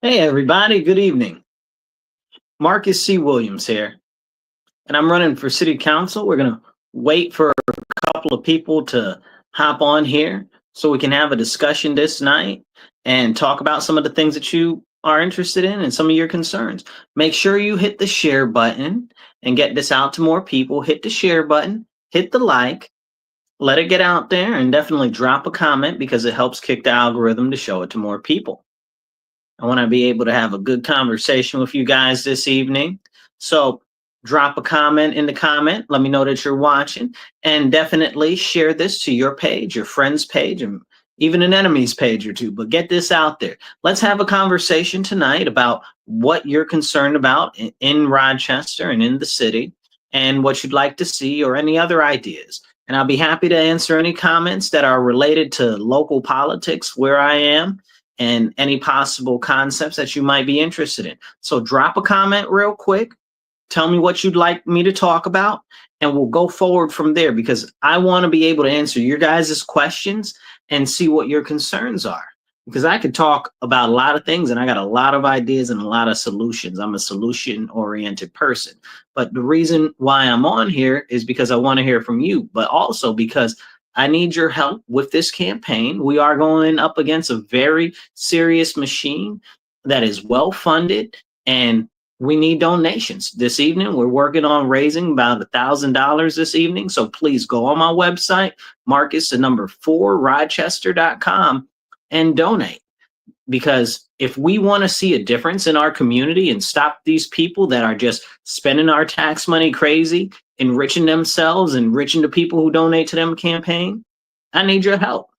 Hey, everybody, good evening. Marcus C. Williams here, and I'm running for city council. We're going to wait for a couple of people to hop on here so we can have a discussion this night and talk about some of the things that you are interested in and some of your concerns. Make sure you hit the share button and get this out to more people. Hit the share button, hit the like, let it get out there, and definitely drop a comment because it helps kick the algorithm to show it to more people. I want to be able to have a good conversation with you guys this evening. So drop a comment in the comment. Let me know that you're watching, and definitely share this to your page, your friend's page, and even an enemy's page or two. But get this out there. Let's have a conversation tonight about what you're concerned about in Rochester and in the city, and what you'd like to see or any other ideas. And I'll be happy to answer any comments that are related to local politics where I am and any possible concepts that you might be interested in. So drop a comment real quick. Tell me what you'd like me to talk about, and we'll go forward from there because I want to be able to answer your guys' questions and see what your concerns are. Because I could talk about a lot of things and I got a lot of ideas and a lot of solutions. I'm a solution-oriented person. But the reason why I'm on here is because I want to hear from you, but also because I need your help with this campaign. We are going up against a very serious machine that is well funded, and we need donations. This evening, we're working on raising about $1,000 this evening. So please go on my website, Marcus, the number 4, Rochester.com, and donate. Because if we want to see a difference in our community and stop these people that are just spending our tax money crazy, enriching themselves, enriching the people who donate to them campaign, I need your help.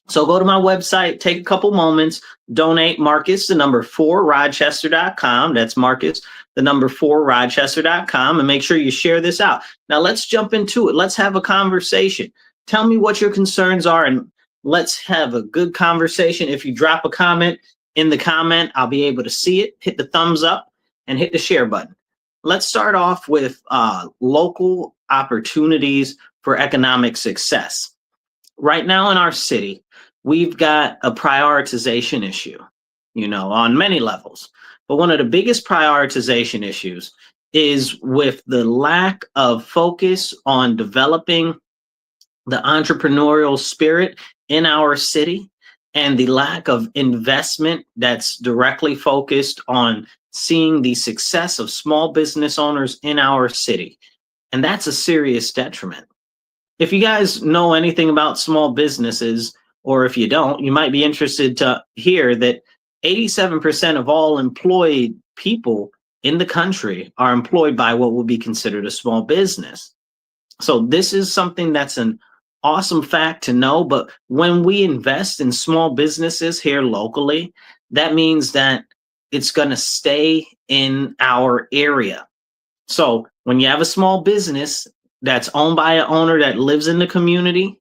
So go to my website, take a couple moments, donate Marcus, the number 4, Rochester.com. That's Marcus, the number 4, Rochester.com, and make sure you share this out. Now let's jump into it. Let's have a conversation. Tell me what your concerns are, and let's have a good conversation. If you drop a comment in the comment, I'll be able to see it. Hit the thumbs up and hit the share button. Let's start off with local opportunities for economic success. Right now in our city, we've got a prioritization issue, on many levels. But one of the biggest prioritization issues is with the lack of focus on developing the entrepreneurial spirit in our city and the lack of investment that's directly focused on seeing the success of small business owners in our city. And that's a serious detriment. If you guys know anything about small businesses, or if you don't, you might be interested to hear that 87% of all employed people in the country are employed by what would be considered a small business. So this is something that's an awesome fact to know. But when we invest in small businesses here locally, that means that it's going to stay in our area. So when you have a small business that's owned by an owner that lives in the community,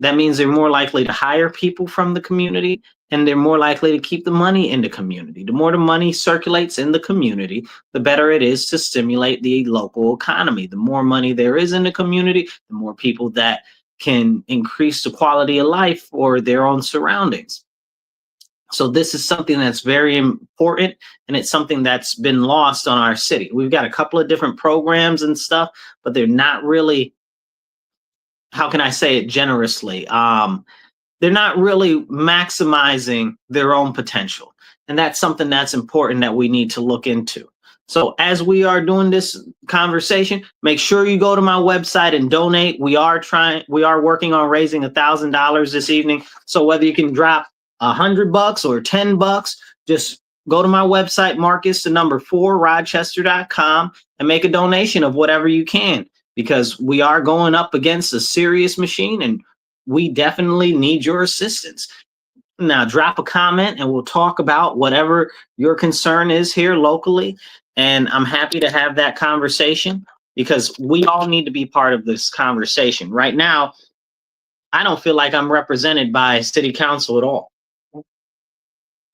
that means they're more likely to hire people from the community, and they're more likely to keep the money in the community. The more the money circulates in the community, the better it is to stimulate the local economy. The more money there is in the community, the more people that can increase the quality of life for their own surroundings. So this is something that's very important, and it's something that's been lost on our city. We've got a couple of different programs and stuff, but they're not really, how can I say it generously? They're not really maximizing their own potential. And that's something that's important that we need to look into. So as we are doing this conversation, make sure you go to my website and donate. We are working on raising $1,000 this evening. So whether you can drop $100 or $10, just go to my website, Marcus, the number 4, Rochester.com, and make a donation of whatever you can, because we are going up against a serious machine and we definitely need your assistance. Now drop a comment and we'll talk about whatever your concern is here locally. And I'm happy to have that conversation because we all need to be part of this conversation. Right now, I don't feel like I'm represented by city council at all.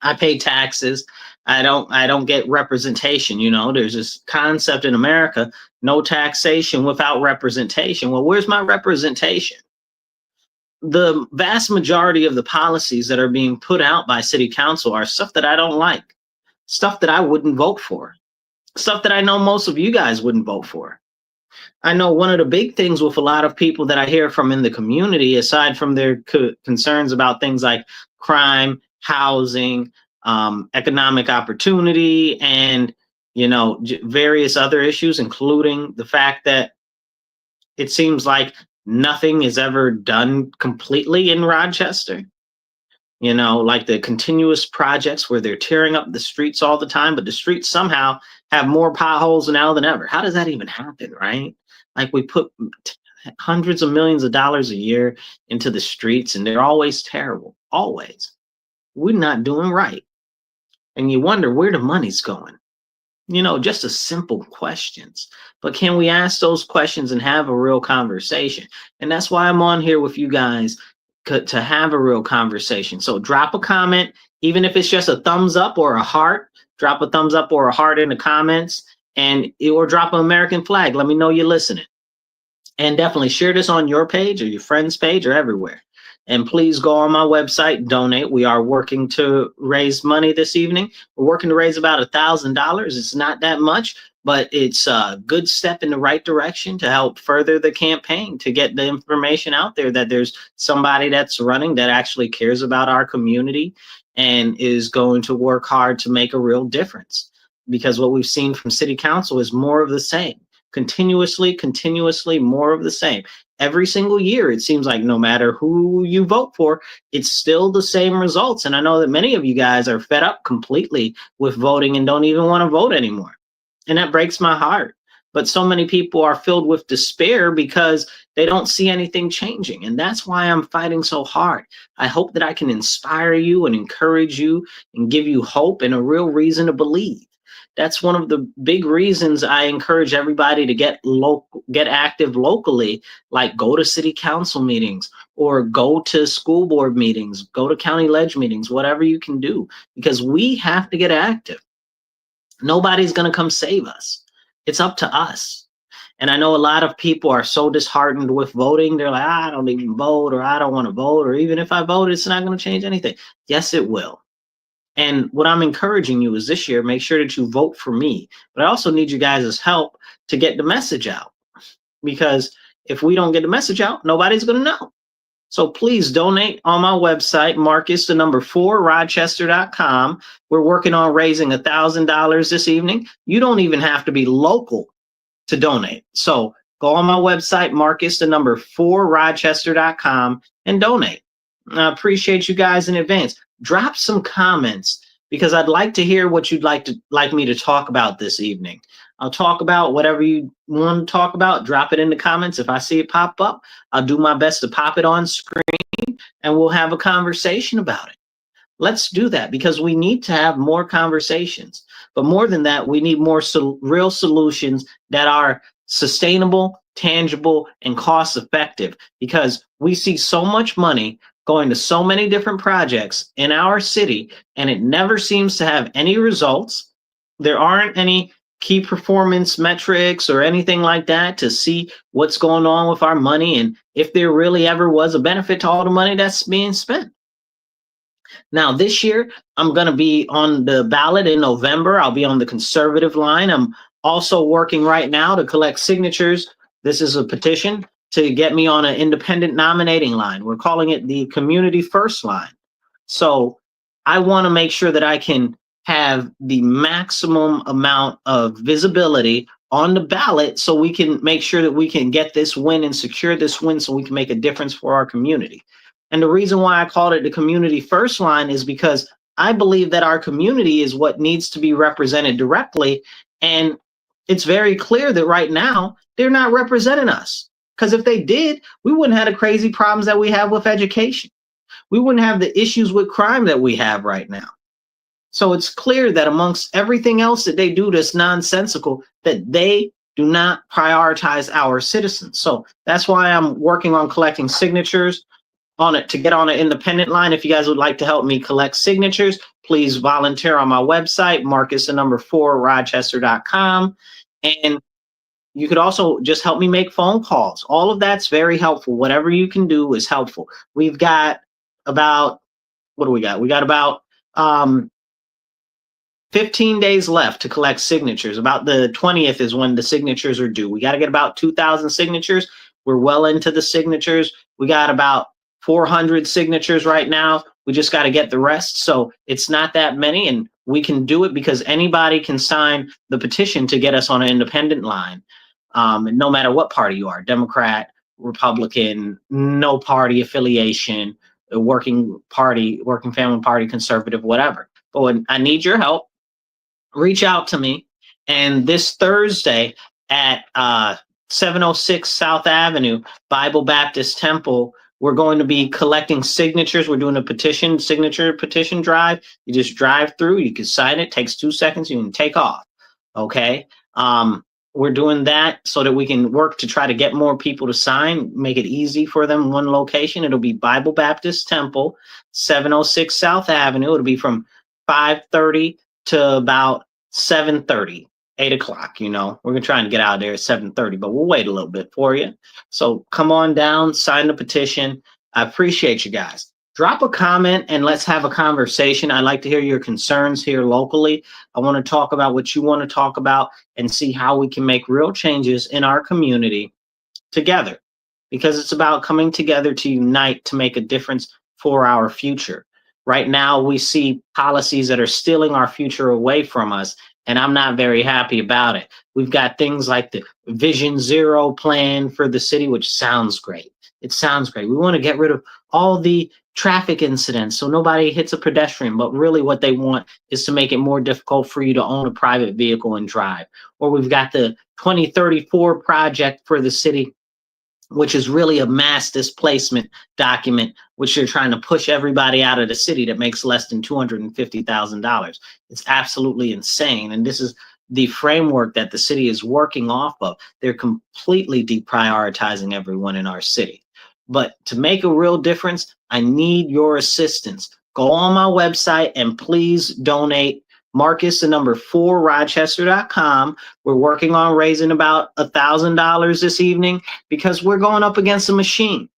I pay taxes. I don't get representation. There's this concept in America, no taxation without representation. Well, where's my representation? The vast majority of the policies that are being put out by city council are stuff that I don't like. stuff that I wouldn't vote for, stuff that I know most of you guys wouldn't vote for. I know one of the big things with a lot of people that I hear from in the community, aside from their concerns about things like crime, housing, economic opportunity, and various other issues, including the fact that it seems like nothing is ever done completely in Rochester. Like the continuous projects where they're tearing up the streets all the time, but the streets somehow have more potholes now than ever. How does that even happen, right? Like we put hundreds of millions of dollars a year into the streets and they're always terrible, always. We're not doing right. And you wonder where the money's going. Just a simple questions. But can we ask those questions and have a real conversation? And that's why I'm on here with you guys to have a real conversation. So drop a comment, even if it's just a thumbs up or a heart. Drop a thumbs up or a heart in the comments, or drop an American flag. Let me know you're listening. And definitely share this on your page or your friend's page or everywhere. And please go on my website, donate. We are working to raise money this evening. We're working to raise about $1,000. It's not that much, but it's a good step in the right direction to help further the campaign, to get the information out there that there's somebody that's running that actually cares about our community and is going to work hard to make a real difference. Because what we've seen from city council is more of the same. Continuously more of the same. Every single year, it seems like no matter who you vote for, it's still the same results. And I know that many of you guys are fed up completely with voting and don't even want to vote anymore. And that breaks my heart. But so many people are filled with despair because they don't see anything changing. And that's why I'm fighting so hard. I hope that I can inspire you and encourage you and give you hope and a real reason to believe. That's one of the big reasons I encourage everybody to get active locally, like go to city council meetings or go to school board meetings, go to county ledge meetings, whatever you can do, because we have to get active. Nobody's going to come save us. It's up to us. And I know a lot of people are so disheartened with voting. They're like, I don't even vote, or I don't want to vote, or even if I vote, it's not going to change anything. Yes, it will. And what I'm encouraging you is this year, make sure that you vote for me. But I also need you guys' help to get the message out. Because if we don't get the message out, nobody's going to know. So please donate on my website, Marcus4Rochester.com. We're working on raising $1,000 this evening. You don't even have to be local to donate. So go on my website, Marcus4Rochester.com, and donate. I appreciate you guys in advance. Drop some comments because I'd like to hear what you'd like me to talk about this evening. I'll talk about whatever you want to talk about. Drop it in the comments. If I see it pop up, I'll do my best to pop it on screen and we'll have a conversation about it. Let's do that because we need to have more conversations. But more than that, we need more real solutions that are sustainable, tangible, and cost effective, because we see so much money going to so many different projects in our city, and it never seems to have any results. There aren't any key performance metrics or anything like that to see what's going on with our money and if there really ever was a benefit to all the money that's being spent. Now, this year, I'm going to be on the ballot in November. I'll be on the conservative line. I'm also working right now to collect signatures. This is a petition to get me on an independent nominating line. We're calling it the Community First line. So I want to make sure that I can have the maximum amount of visibility on the ballot so we can make sure that we can get this win and secure this win so we can make a difference for our community. And the reason why I called it the Community First line is because I believe that our community is what needs to be represented directly. And it's very clear that right now they're not representing us. Because if they did, we wouldn't have the crazy problems that we have with education. We wouldn't have the issues with crime that we have right now. So it's clear that amongst everything else that they do that's nonsensical, that they do not prioritize our citizens. So that's why I'm working on collecting signatures on it to get on an independent line. If you guys would like to help me collect signatures, please volunteer on my website, Marcus4Rochester.com. And you could also just help me make phone calls. All of that's very helpful. Whatever you can do is helpful. We've got about, what do we got? We got about 15 days left to collect signatures. About the 20th is when the signatures are due. We got to get about 2,000 signatures. We're well into the signatures. We got about 400 signatures right now. We just got to get the rest. So it's not that many, and we can do it because anybody can sign the petition to get us on an independent line. And no matter what party you are, Democrat, Republican, no party affiliation, working party, working family party, conservative, whatever. But when I need your help, reach out to me. And this Thursday at 706 South Avenue, Bible Baptist Temple, we're going to be collecting signatures. We're doing a signature petition drive. You just drive through, you can sign it, takes 2 seconds, you can take off. Okay. We're doing that so that we can work to try to get more people to sign, make it easy for them. One location, it'll be Bible Baptist Temple, 706 South Avenue. It'll be from 5:30 to about 7:30, 8 o'clock. You know, we're gonna try and get out there at 7:30, but we'll wait a little bit for you. So come on down, sign the petition. I appreciate you guys. Drop a comment and let's have a conversation. I'd like to hear your concerns here locally. I want to talk about what you want to talk about and see how we can make real changes in our community together, because it's about coming together to unite to make a difference for our future. Right now, we see policies that are stealing our future away from us, and I'm not very happy about it. We've got things like the Vision Zero plan for the city, which sounds great. It sounds great. We want to get rid of all the traffic incidents so nobody hits a pedestrian, but really what they want is to make it more difficult for you to own a private vehicle and drive. Or we've got the 2034 project for the city, which is really a mass displacement document, which you're trying to push everybody out of the city that makes less than $250,000. It's absolutely insane. And this is the framework that the city is working off of. They're completely deprioritizing everyone in our city. But to make a real difference, I need your assistance. Go on my website and please donate. Marcus, the number 4, Rochester.com. We're working on raising about $1,000 this evening because we're going up against a machine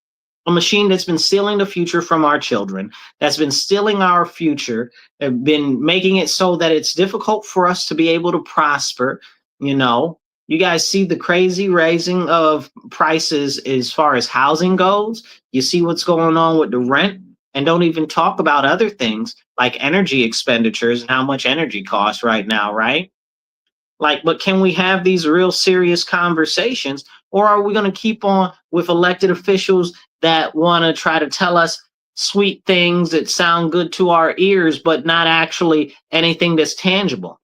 that's been stealing the future from our children, that's been stealing our future, been making it so that it's difficult for us to be able to prosper. You know, you guys see the crazy raising of prices as far as housing goes. You see what's going on with the rent, and don't even talk about other things like energy expenditures and how much energy costs right now, right? Like, but can we have these real serious conversations, or are we going to keep on with elected officials that want to try to tell us sweet things that sound good to our ears, but not actually anything that's tangible?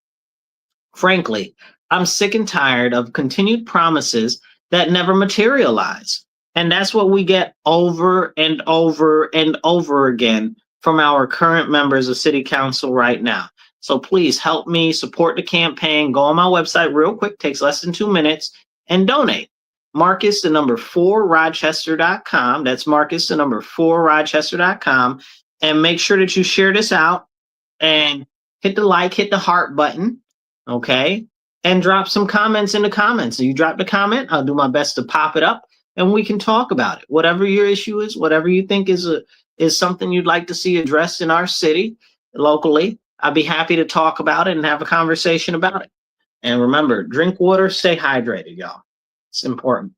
Frankly, I'm sick and tired of continued promises that never materialize. And that's what we get over and over and over again from our current members of city council right now. So please help me support the campaign. Go on my website real quick, takes less than 2 minutes, and donate. Marcus, the number 4, Rochester.com. That's Marcus, the number 4, Rochester.com. And make sure that you share this out and hit the like, hit the heart button, okay? And drop some comments in the comments. So you drop the comment, I'll do my best to pop it up and we can talk about it. Whatever your issue is, whatever you think is something you'd like to see addressed in our city, locally, I'd be happy to talk about it and have a conversation about it. And remember, drink water, stay hydrated, y'all. It's important.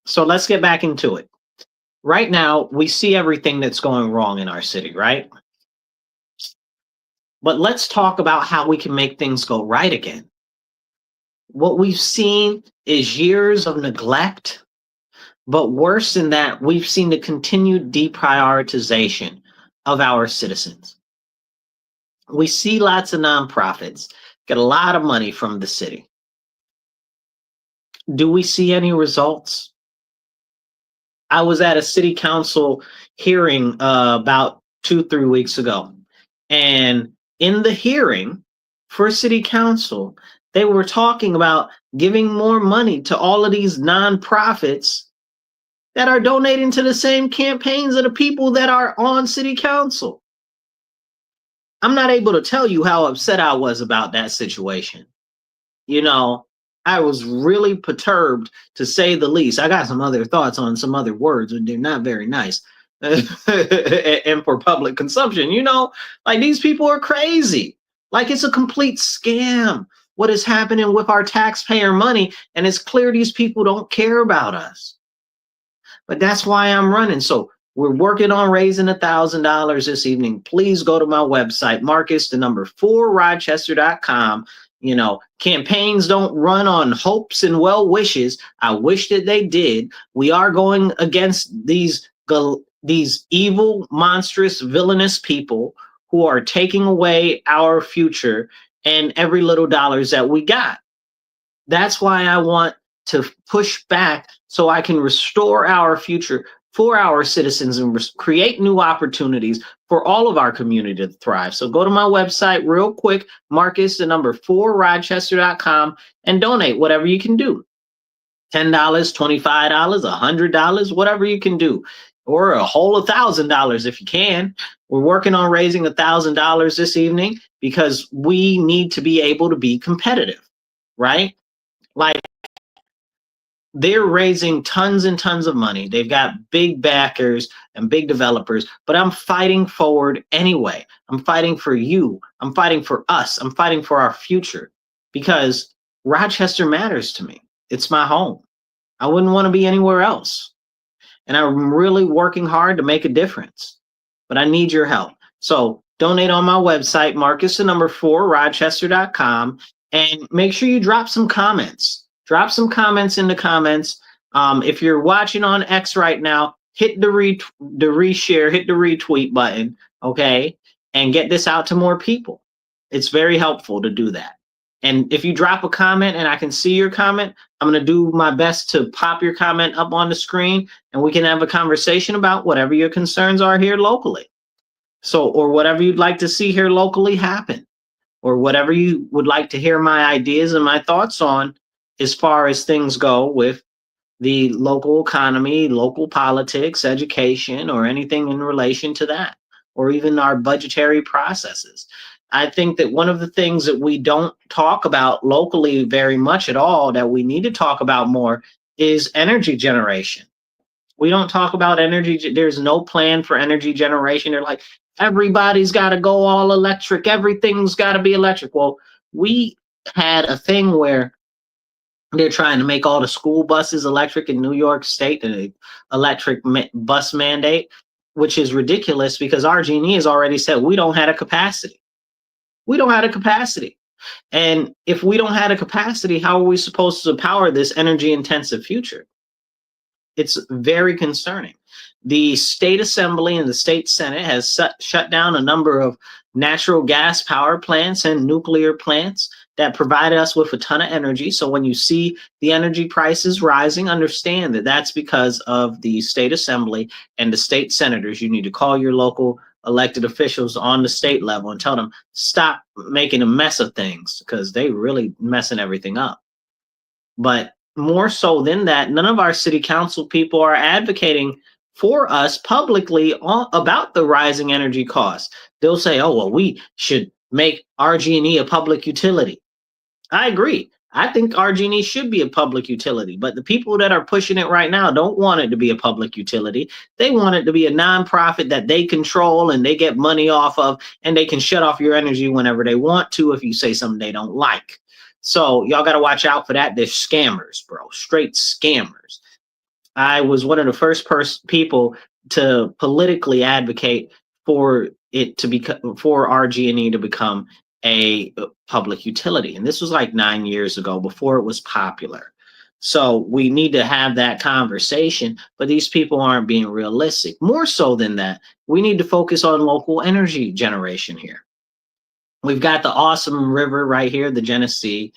So let's get back into it. Right now, we see everything that's going wrong in our city, right? But let's talk about how we can make things go right again. What we've seen is years of neglect, but worse than that, we've seen the continued deprioritization of our citizens. We see lots of nonprofits get a lot of money from the city. Do we see any results? I was at a city council hearing about 2-3 weeks ago, and in the hearing for city council, they were talking about giving more money to all of these nonprofits that are donating to the same campaigns of the people that are on city council. I'm not able to tell you how upset I was about that situation. You know, I was really perturbed, to say the least. I got some other thoughts on some other words, and they're not very nice. And for public consumption, like, these people are crazy. Like, it's a complete scam what is happening with our taxpayer money, and it's clear these people don't care about us. But that's why I'm running. So we're working on raising $1,000 this evening. Please go to my website, Marcus, the number 4 Rochester.com. Campaigns don't run on hopes and well wishes. I wish that they did. We are going against these evil, monstrous, villainous people who are taking away our future and every little dollars that we got. That's why I want to push back so I can restore our future for our citizens and create new opportunities for all of our community to thrive. So go to my website real quick, Marcus, the number 4 Rochester.com, and donate whatever you can do. $10, $25, $100, whatever you can do, or a whole $1,000 if you can. We're working on raising $1,000 this evening because we need to be able to be competitive, right? Like, they're raising tons and tons of money. They've got big backers and big developers, but I'm fighting forward anyway. I'm fighting for you. I'm fighting for us. I'm fighting for our future, because Rochester matters to me. It's my home. I wouldn't want to be anywhere else. And I'm really working hard to make a difference, but I need your help. So donate on my website, Marcus, the number 4 Rochester.com, and make sure you drop some comments. Drop some comments in the comments. If you're watching on X right now, hit the reshare, hit the retweet button, okay? And get this out to more people. It's very helpful to do that. And if you drop a comment and I can see your comment, I'm going to do my best to pop your comment up on the screen, and we can have a conversation about whatever your concerns are here locally. So, or whatever you'd like to see here locally happen, or whatever you would like to hear my ideas and my thoughts on as far as things go with the local economy, local politics, education, or anything in relation to that, or even our budgetary processes. I think that one of the things that we don't talk about locally very much at all, that we need to talk about more, is energy generation. We don't talk about energy. There's no plan for energy generation. They're like, everybody's got to go all electric. Everything's got to be electric. Well, we had a thing where they're trying to make all the school buses electric in New York State, the electric bus mandate, which is ridiculous because RG&E has already said we don't have a capacity. We don't have a capacity. And if we don't have a capacity, how are we supposed to power this energy intensive future? It's very concerning. The state assembly and the state senate has shut down a number of natural gas power plants and nuclear plants that provide us with a ton of energy. So when you see the energy prices rising, understand that that's because of the state assembly and the state senators. You need to call your local elected officials on the state level and tell them, stop making a mess of things, because they really messing everything up. But more so than that, none of our city council people are advocating for us publicly about the rising energy costs. They'll say, oh, well, we should make RG&E a public utility. I agree. I think RG&E should be a public utility, but the people that are pushing it right now don't want it to be a public utility. They want it to be a nonprofit that they control and they get money off of, and they can shut off your energy whenever they want to if you say something they don't like. So y'all got to watch out for that. They're scammers, bro. Straight scammers. I was one of the first people to politically advocate for it to be for RG&E to become a public utility. And this was like 9 years ago, before it was popular. So we need to have that conversation, but these people aren't being realistic. More so than that, we need to focus on local energy generation here. We've got the awesome river right here, the Genesee,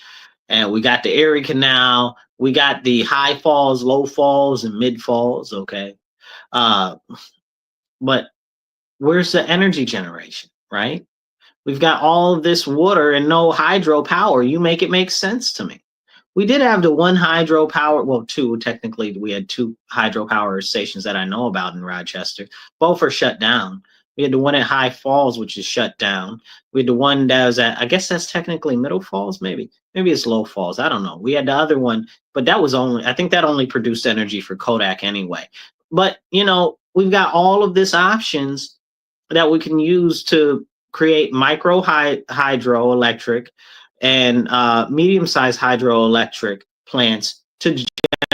and we got the Erie Canal. We got the high falls, low falls, and mid falls, okay? But where's the energy generation, right? We've got all of this water and no hydropower. You make it make sense to me. We did have the one hydropower, well, two, technically we had two hydropower stations that I know about in Rochester. Both are shut down. We had the one at High Falls, which is shut down. We had the one that was at, I guess that's technically Middle Falls, maybe it's Low Falls. I don't know. We had the other one, but that was only, I think that only produced energy for Kodak anyway. But, we've got all of this options that we can use to create micro hydroelectric and medium-sized hydroelectric plants to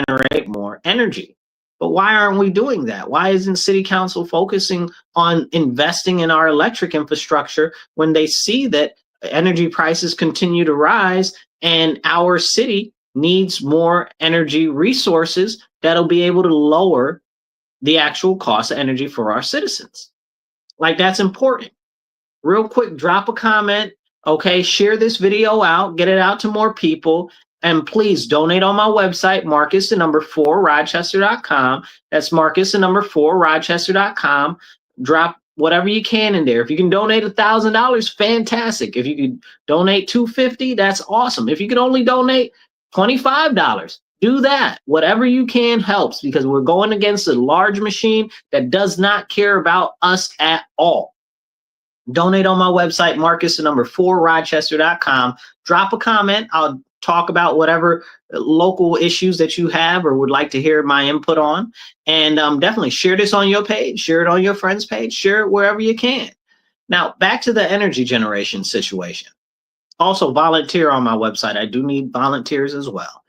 generate more energy. But why aren't we doing that? Why isn't City Council focusing on investing in our electric infrastructure when they see that energy prices continue to rise and our city needs more energy resources that'll be able to lower the actual cost of energy for our citizens? Like, that's important. Real quick, drop a comment. Okay, share this video out, get it out to more people. And please donate on my website, Marcus4Rochester.com. That's Marcus4Rochester.com. Drop whatever you can in there. If you can donate $1,000, fantastic. If you could donate $250, that's awesome. If you could only donate $25, do that. Whatever you can helps, because we're going against a large machine that does not care about us at all. Donate on my website, Marcus4Rochester.com. Drop a comment. I'll talk about whatever local issues that you have or would like to hear my input on. And definitely share this on your page, share it on your friend's page, share it wherever you can. Now, back to the energy generation situation. Also, volunteer on my website. I do need volunteers as well.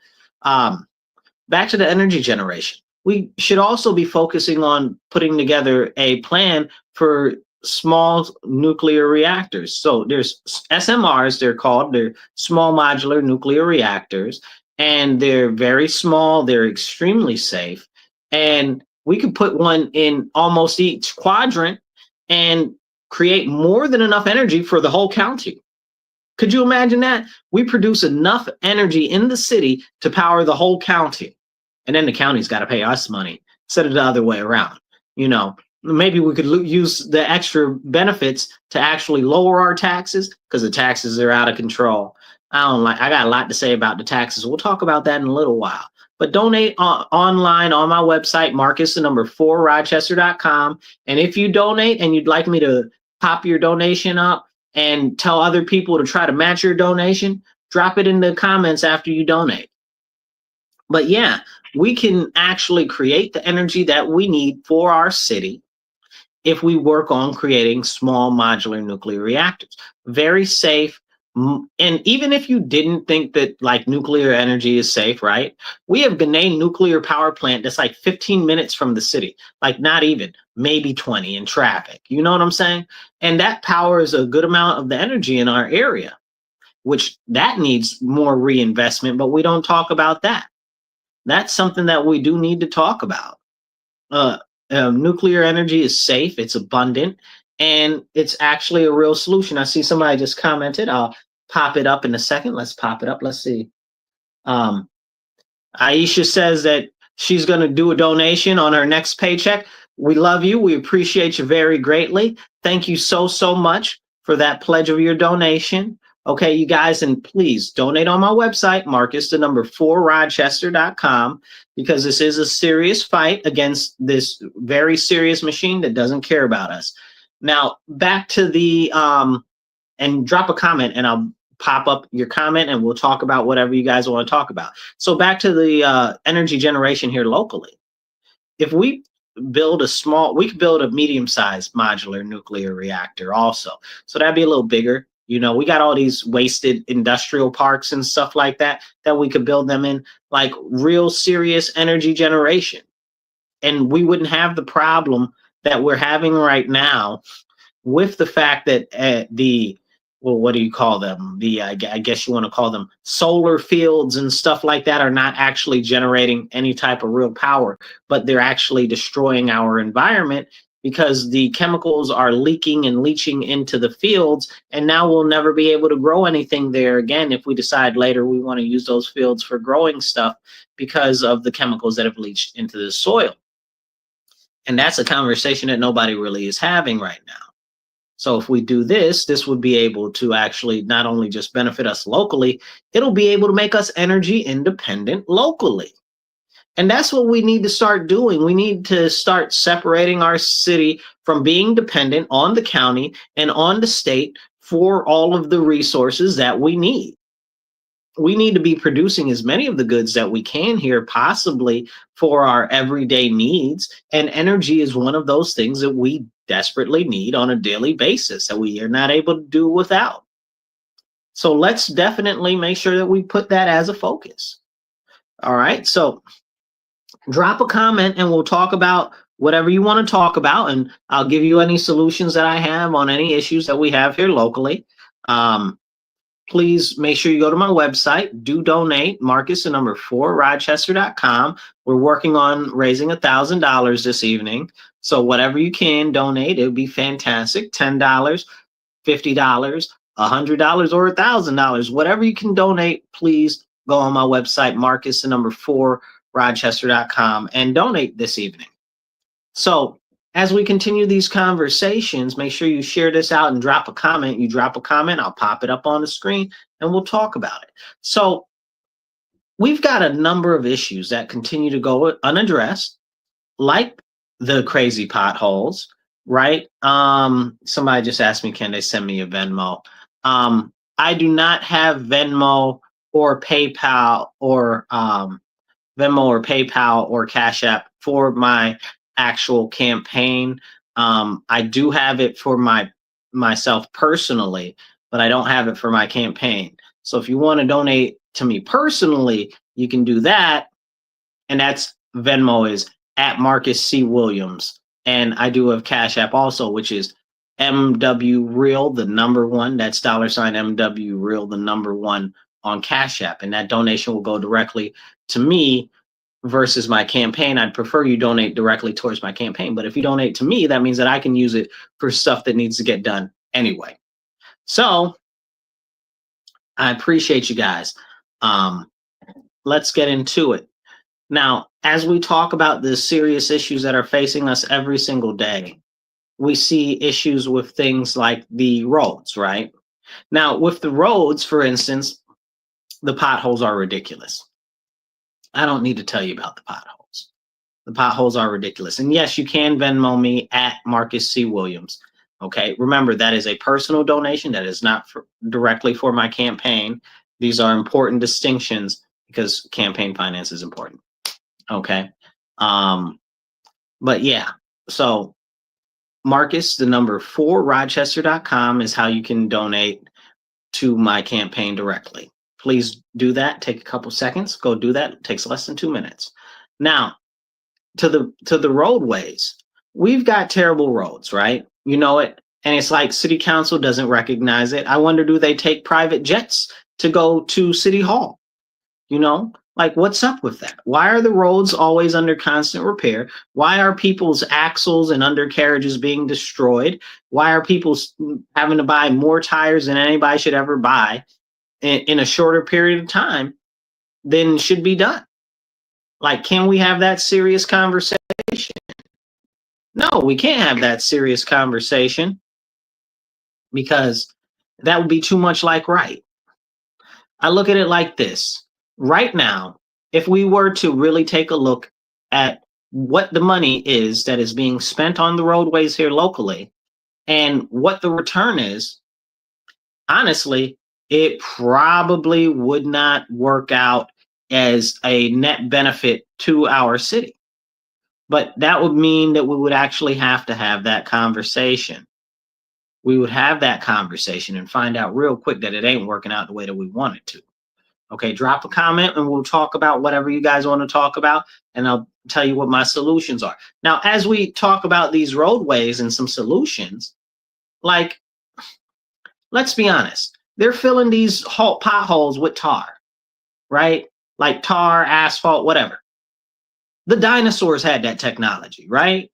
Back to the energy generation. We should also be focusing on putting together a plan for small nuclear reactors. So there's SMRs, they're called. They're small modular nuclear reactors, and they're very small. They're extremely safe. And we could put one in almost each quadrant and create more than enough energy for the whole county. Could you imagine that? We produce enough energy in the city to power the whole county. And then the county's got to pay us money instead of the other way around. Maybe we could use the extra benefits to actually lower our taxes, because the taxes are out of control. I got a lot to say about the taxes. We'll talk about that in a little while. But donate online on my website, Marcus4Rochester.com. And if you donate and you'd like me to pop your donation up and tell other people to try to match your donation, drop it in the comments after you donate. But yeah, we can actually create the energy that we need for our city if we work on creating small modular nuclear reactors. Very safe. And even if you didn't think that like nuclear energy is safe, right? We have Ginna nuclear power plant that's like 15 minutes from the city, like not even, maybe 20 in traffic. You know what I'm saying? And that powers a good amount of the energy in our area, which that needs more reinvestment, but we don't talk about that. That's something that we do need to talk about. Nuclear energy is safe, it's abundant, and it's actually a real solution. I see somebody just commented. I'll pop it up in a second. Let's pop it up. Let's see. Aisha says that she's going to do a donation on her next paycheck. We love you. We appreciate you very greatly. Thank you so, so much for that pledge of your donation. Okay, you guys, and please donate on my website, Marcus4Rochester.com, because this is a serious fight against this very serious machine that doesn't care about us. Now, back to the, and drop a comment and I'll pop up your comment and we'll talk about whatever you guys want to talk about. So back to the energy generation here locally. If we build we could build a medium-sized modular nuclear reactor also. So that'd be a little bigger. We got all these wasted industrial parks and stuff like that we could build them in, like real serious energy generation. And we wouldn't have the problem that we're having right now with the fact that what do you call them? I guess you want to call them solar fields and stuff like that are not actually generating any type of real power, but they're actually destroying our environment because the chemicals are leaking and leaching into the fields, and now we'll never be able to grow anything there again if we decide later we want to use those fields for growing stuff because of the chemicals that have leached into the soil. And that's a conversation that nobody really is having right now. So if we do this, this would be able to actually not only just benefit us locally, it'll be able to make us energy independent locally. And that's what we need to start doing. We need to start separating our city from being dependent on the county and on the state for all of the resources that we need. We need to be producing as many of the goods that we can here, possibly for our everyday needs. And energy is one of those things that we desperately need on a daily basis that we are not able to do without. So let's definitely make sure that we put that as a focus. All right. So drop a comment and we'll talk about whatever you want to talk about. And I'll give you any solutions that I have on any issues that we have here locally. Please make sure you go to my website, do donate, Marcus, the number 4, Rochester.com. We're working on raising $1,000 this evening. So whatever you can donate, it would be fantastic. $10, $50, $100, or $1,000. Whatever you can donate, please go on my website, Marcus, the number 4, Rochester.com, and donate this evening. So as we continue these conversations, make sure you share this out and drop a comment. You drop a comment, I'll pop it up on the screen and we'll talk about it. So we've got a number of issues that continue to go unaddressed, like the crazy potholes, right? Somebody just asked me, can they send me a Venmo? I do not have Venmo or PayPal or Cash App for my actual campaign. I do have it for myself personally, but I don't have it for my campaign. So if you want to donate to me personally, you can do that. And that's Venmo is at Marcus C. Williams. And I do have Cash App also, which is MW Real, the number 1. That's $MW Real, the number 1 on Cash App. And that donation will go directly to me versus my campaign. I'd prefer you donate directly towards my campaign. But if you donate to me, that means that I can use it for stuff that needs to get done anyway. So I appreciate you guys. Let's get into it. Now, as we talk about the serious issues that are facing us every single day, we see issues with things like the roads, right? Now, with the roads, for instance, the potholes are ridiculous. I don't need to tell you about the potholes. The potholes are ridiculous. And yes, you can Venmo me at Marcus C. Williams. Okay, remember that is a personal donation. That is not directly for my campaign. These are important distinctions because campaign finance is important. Okay, but yeah, so Marcus, the number 4, Rochester.com is how you can donate to my campaign directly. Please do that. Take a couple seconds. Go do that. It takes less than 2 minutes. Now, to the roadways, we've got terrible roads, right? You know it. And it's like city council doesn't recognize it. I wonder, do they take private jets to go to City Hall? You know, like what's up with that? Why are the roads always under constant repair? Why are people's axles and undercarriages being destroyed? Why are people having to buy more tires than anybody should ever buy in a shorter period of time than should be done? Like, can we have that serious conversation? No, we can't have that serious conversation because that would be too much like right. I look at it like this. Right now, if we were to really take a look at what the money is that is being spent on the roadways here locally and what the return is, honestly, it probably would not work out as a net benefit to our city. But that would mean that we would actually have to have that conversation. We would have that conversation and find out real quick that it ain't working out the way that we want it to. Okay, drop a comment and we'll talk about whatever you guys want to talk about, and I'll tell you what my solutions are. Now, as we talk about these roadways and some solutions, like, let's be honest, they're filling these potholes with tar, right? Like tar, asphalt, whatever. The dinosaurs had that technology, right?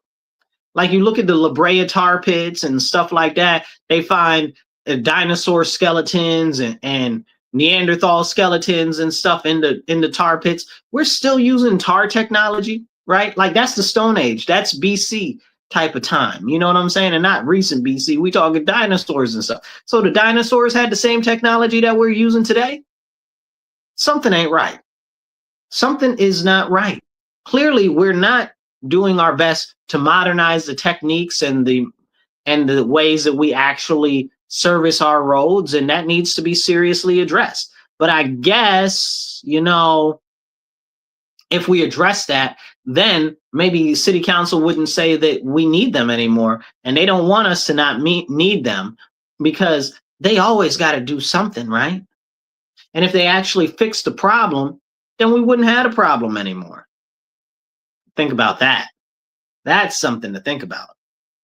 Like you look at the La Brea tar pits and stuff like that, they find dinosaur skeletons and Neanderthal skeletons and stuff in the tar pits. We're still using tar technology, right? Like that's the Stone Age. That's BC type of time. You know what I'm saying? And not recent BC. We talking dinosaurs and stuff. So the dinosaurs had the same technology that we're using today. Something ain't right. Something is not right. Clearly, we're not doing our best to modernize the techniques and the ways that we actually service our roads, and that needs to be seriously addressed. But I guess, if we address that, then maybe city council wouldn't say that we need them anymore, and they don't want us to not need them, because they always got to do something, right? And if they actually fix the problem, then we wouldn't have a problem anymore. Think about that. That's something to think about.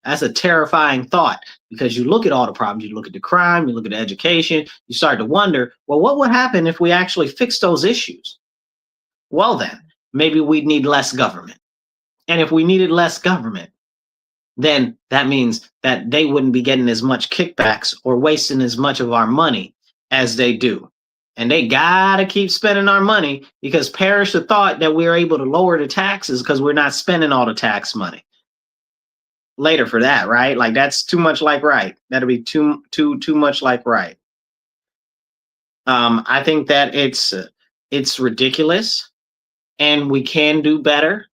That's a terrifying thought, because you look at all the problems, you look at the crime, you look at the education, you start to wonder, well, what would happen if we actually fix those issues? Well, then maybe we'd need less government. And if we needed less government, then that means that they wouldn't be getting as much kickbacks or wasting as much of our money as they do. And they gotta keep spending our money, because perish the thought that we're able to lower the taxes because we're not spending all the tax money. Later for that, right? Like, that's too much like right. That'll be too much like right. I think that it's ridiculous, and we can do better.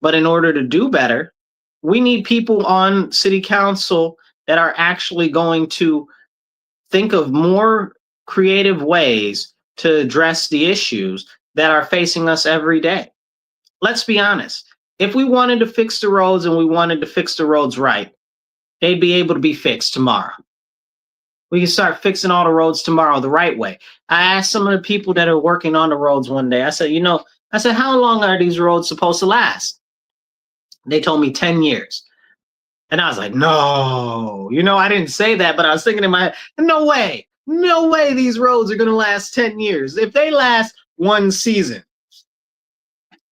But in order to do better, we need people on city council that are actually going to think of more creative ways to address the issues that are facing us every day. Let's be honest. If we wanted to fix the roads, and we wanted to fix the roads right, they'd be able to be fixed tomorrow. We can start fixing all the roads tomorrow the right way. I asked some of the people that are working on the roads one day, I said, how long are these roads supposed to last? They told me 10 years. And I was like, no, I didn't say that, but I was thinking in my head, no way these roads are going to last 10 years. If they last one season,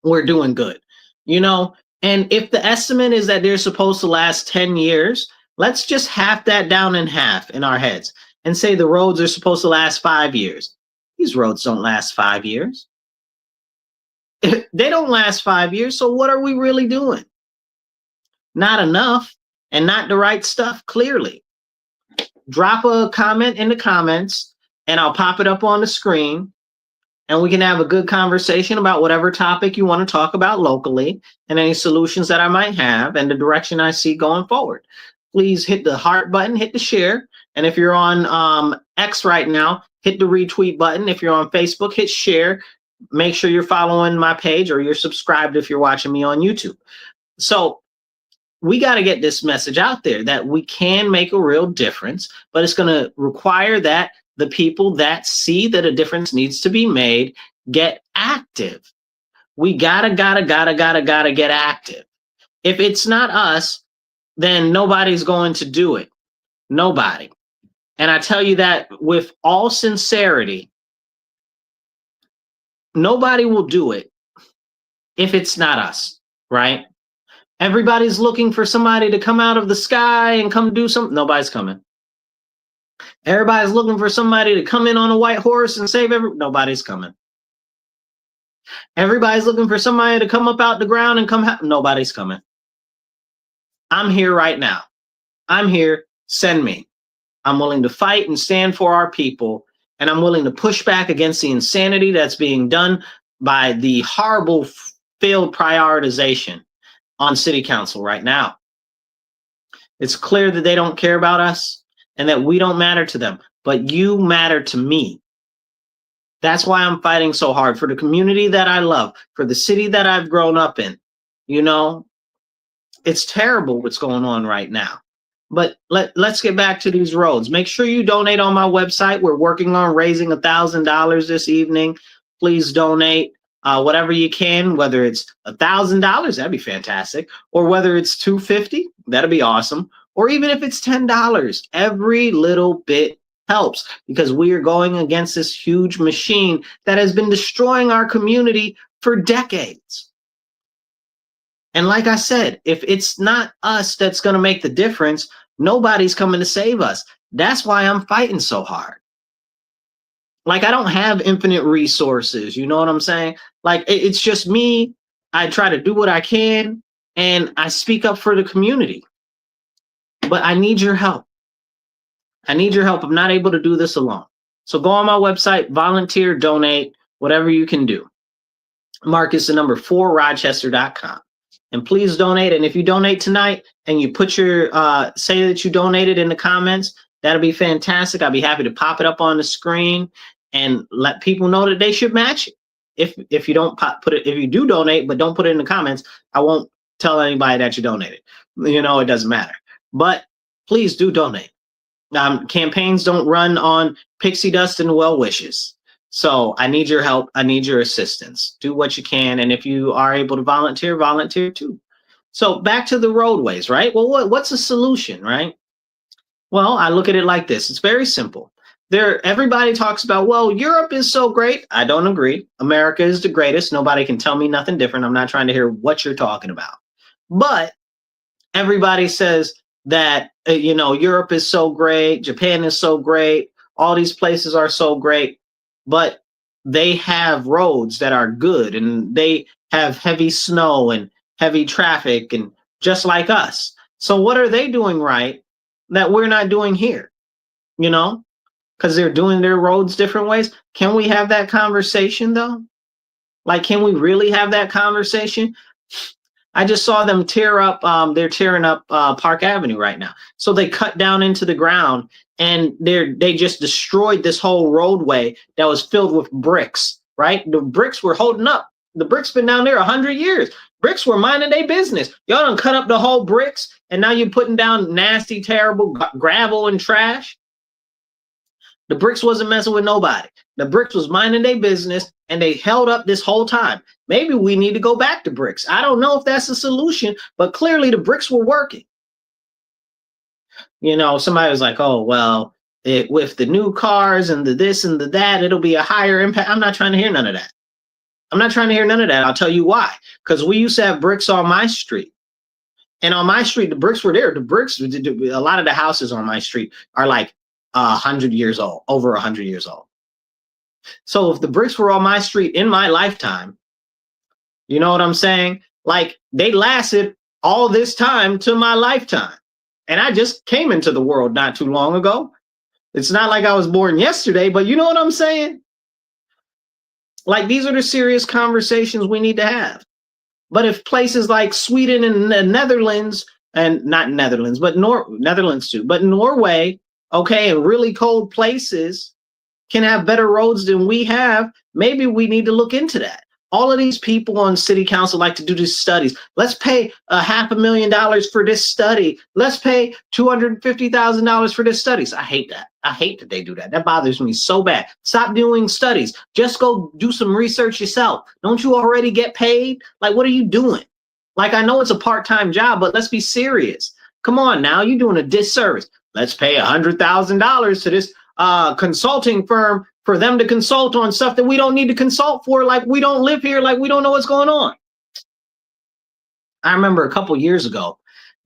we're doing good, And if the estimate is that they're supposed to last 10 years, let's just half that down in half in our heads and say the roads are supposed to last 5 years. These roads don't last 5 years. They don't last 5 years. So what are we really doing? Not enough, and not the right stuff, clearly. Drop a comment in the comments, and I'll pop it up on the screen, and we can have a good conversation about whatever topic you want to talk about locally, and any solutions that I might have, and the direction I see going forward. Please hit the heart button, hit the share, and if you're on X right now, hit the retweet button. If you're on Facebook, hit share. Make sure you're following my page, or you're subscribed if you're watching me on YouTube. So we got to get this message out there that we can make a real difference, but it's going to require that the people that see that a difference needs to be made get active. We gotta get active. If it's not us, then nobody's going to do it. Nobody. And I tell you that with all sincerity, nobody will do it if it's not us, right? Everybody's looking for somebody to come out of the sky and come do something. Nobody's coming. Everybody's looking for somebody to come in on a white horse and save nobody's coming. Everybody's looking for somebody to come up out the ground and nobody's coming. I'm here right now. I'm here. Send me. I'm willing to fight and stand for our people, and I'm willing to push back against the insanity that's being done by the horrible failed prioritization on city council right now. It's clear that they don't care about us and that we don't matter to them, but you matter to me. That's why I'm fighting so hard for the community that I love, for the city that I've grown up in. It's terrible what's going on right now. But let's get back to these roads. Make sure you donate on my website. We're working on raising $1,000 this evening. Please donate. Whatever you can, whether it's $1,000, that'd be fantastic, or whether it's $250, that'd be awesome, or even if it's $10, every little bit helps, because we are going against this huge machine that has been destroying our community for decades. And like I said, if it's not us that's going to make the difference, nobody's coming to save us. That's why I'm fighting so hard. Like, I don't have infinite resources, you know what I'm saying? Like, it's just me. I try to do what I can, and I speak up for the community. But I need your help. I need your help. I'm not able to do this alone. So go on my website, volunteer, donate, whatever you can do. Marcus, the number 4rochester.com. And please donate. And if you donate tonight and you put your say that you donated in the comments, that'll be fantastic. I'll be happy to pop it up on the screen and let people know that they should match it. If you don't put it, if you do donate but don't put it in the comments, I won't tell anybody that you donated. You know, it doesn't matter. But please do donate. Campaigns don't run on pixie dust and well wishes. So I need your help. I need your assistance. Do what you can. And if you are able to volunteer, volunteer too. So back to the roadways, right? Well, what's a solution, right? Well, I look at it like this. It's very simple. Everybody talks about, well, Europe is so great. I don't agree. America is the greatest. Nobody can tell me nothing different. I'm not trying to hear what you're talking about. But everybody says that, Europe is so great. Japan is so great. All these places are so great. But they have roads that are good, and they have heavy snow and heavy traffic, and just like us. So what are they doing right that we're not doing here? Because they're doing their roads different ways. Can we have that conversation though? Like, can we really have that conversation? I just saw them tear up, they're tearing up Park Avenue right now. So they cut down into the ground, and they just destroyed this whole roadway that was filled with bricks, right? The bricks were holding up. The bricks been down there 100 years. Bricks were minding their business. Y'all done cut up the whole bricks, and now you're putting down nasty, terrible gravel and trash. The bricks wasn't messing with nobody. The bricks was minding their business, and they held up this whole time. Maybe we need to go back to bricks. I don't know if that's a solution, but clearly the bricks were working. Somebody was like, oh, well, with the new cars and the this and the that, it'll be a higher impact. I'm not trying to hear none of that. I'll tell you why. Because we used to have bricks on my street. And on my street, the bricks were there. A lot of the houses on my street are like 100 years old, over 100 years old. So if the bricks were on my street in my lifetime, you know what I'm saying? Like, they lasted all this time to my lifetime. And I just came into the world not too long ago. It's not like I was born yesterday, but you know what I'm saying? Like, these are the serious conversations we need to have. But if places like Sweden and the Netherlands, and not Netherlands, but Netherlands too, but Norway, okay, and really cold places can have better roads than we have, maybe we need to look into that. All of these people on city council like to do these studies. Let's pay $500,000 for this study. Let's pay $250,000 for this studies. I hate that. I hate that they do that. That bothers me so bad. Stop doing studies. Just go do some research yourself. Don't you already get paid? Like, what are you doing? Like, I know it's a part-time job, but let's be serious. Come on now, you're doing a disservice. Let's pay $100,000 to this consulting firm for them to consult on stuff that we don't need to consult for. Like, we don't live here. Like, we don't know what's going on. I remember a couple years ago,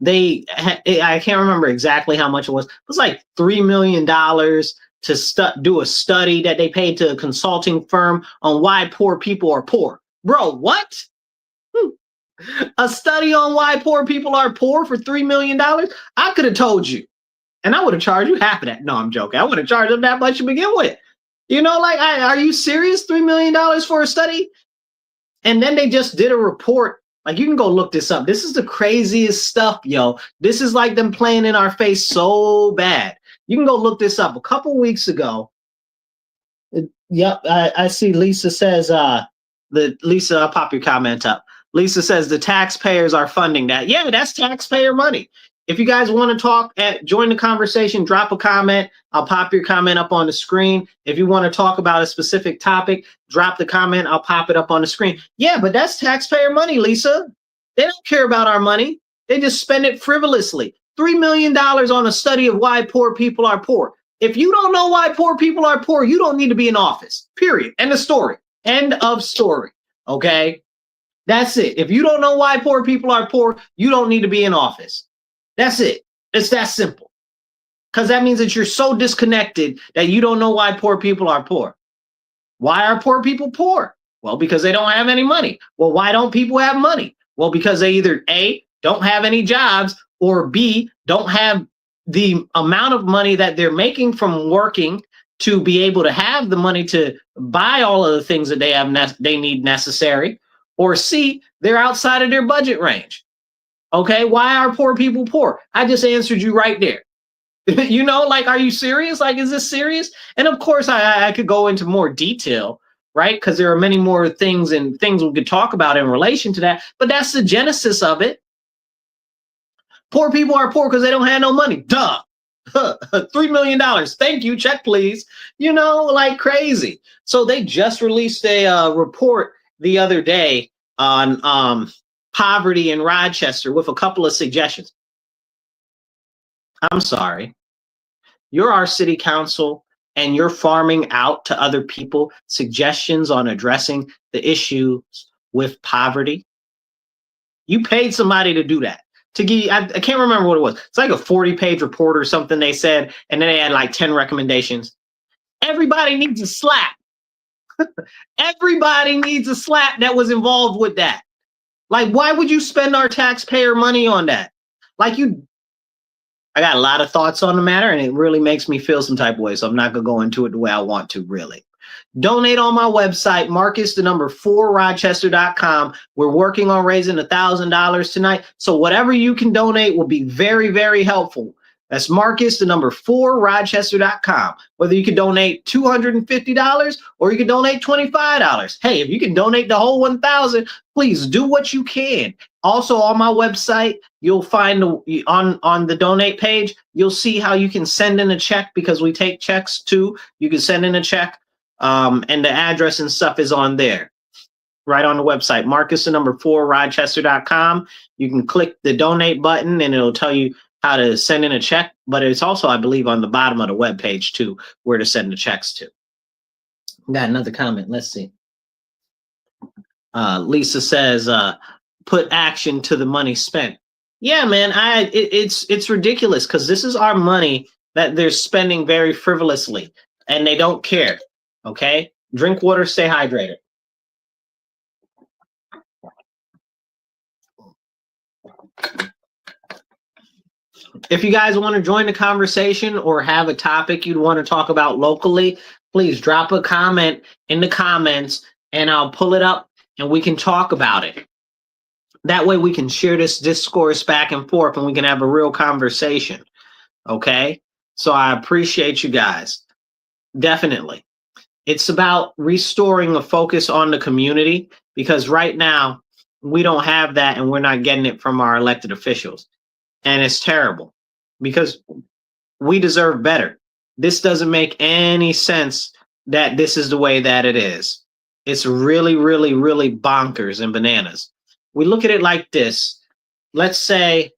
I can't remember exactly how much it was. It was like $3 million to do a study that they paid to a consulting firm on why poor people are poor. Bro, what? A study on why poor people are poor for $3 million? I could have told you. And I would have charged you half of that. No, I'm joking. I would have charged them that much to begin with. Are you serious? $3 million for a study? And then they just did a report. Like, you can go look this up. This is the craziest stuff, yo. This is like them playing in our face so bad. You can go look this up. A couple weeks ago. Yep, I see Lisa says, Lisa, I'll pop your comment up. Lisa says the taxpayers are funding that. Yeah, that's taxpayer money. If you guys want to talk, join the conversation, drop a comment. I'll pop your comment up on the screen. If you want to talk about a specific topic, drop the comment. I'll pop it up on the screen. Yeah, but that's taxpayer money, Lisa. They don't care about our money. They just spend it frivolously. $3 million on a study of why poor people are poor. If you don't know why poor people are poor, you don't need to be in office, period. End of story. End of story. Okay? That's it. If you don't know why poor people are poor, you don't need to be in office. That's it. It's that simple. Because that means that you're so disconnected that you don't know why poor people are poor. Why are poor people poor? Well, because they don't have any money. Well, why don't people have money? Well, because they either A, don't have any jobs, or B, don't have the amount of money that they're making from working to be able to have the money to buy all of the things that they need necessary, Or C, they're outside of their budget range. Okay, why are poor people poor? I just answered you right there. You know, like, are you serious? Like, is this serious? And of course, I could go into more detail, right? Because there are many more things and things we could talk about in relation to that. But that's the genesis of it. Poor people are poor because they don't have no money. Duh. $3 million. Thank you. Check, please. You know, like crazy. So they just released a report the other day on poverty in Rochester with a couple of suggestions. I'm sorry. You're our city council and you're farming out to other people suggestions on addressing the issues with poverty. You paid somebody to do that. To give, I can't remember what it was. It's like a 40-page report or something they said, and then they had like 10 recommendations. Everybody needs a slap. Everybody needs a slap that was involved with that. Like, why would you spend our taxpayer money on that? Like, I got a lot of thoughts on the matter, and it really makes me feel some type of way, so I'm not going to go into it the way I want to, really. Donate on my website, Marcus4Rochester.com. We're working on raising $1,000 tonight, so whatever you can donate will be very, very helpful. That's Marcus4Rochester.com. Whether you can donate $250 or you can donate $25. Hey, if you can donate the whole $1,000, please do what you can. Also on my website, you'll find on the donate page, you'll see how you can send in a check, because we take checks too. You can send in a check, and the address and stuff is on there, right on the website, Marcus4Rochester.com. You can click the donate button and it'll tell you how to send in a check, but it's also, I believe, on the bottom of the web page too, where to send the checks to. Got another comment. Let's see. Lisa says, put action to the money spent. Yeah, man, it's ridiculous, because this is our money that they're spending very frivolously, and they don't care. Okay, drink water, stay hydrated. If you guys want to join the conversation or have a topic you'd want to talk about locally, please drop a comment in the comments and I'll pull it up and we can talk about it. That way we can share this discourse back and forth and we can have a real conversation. Okay? So I appreciate you guys. Definitely. It's about restoring a focus on the community, because right now we don't have that and we're not getting it from our elected officials. And it's terrible, because we deserve better. This doesn't make any sense that this is the way that it is. It's really, really, really bonkers and bananas. We look at it like this. Let's say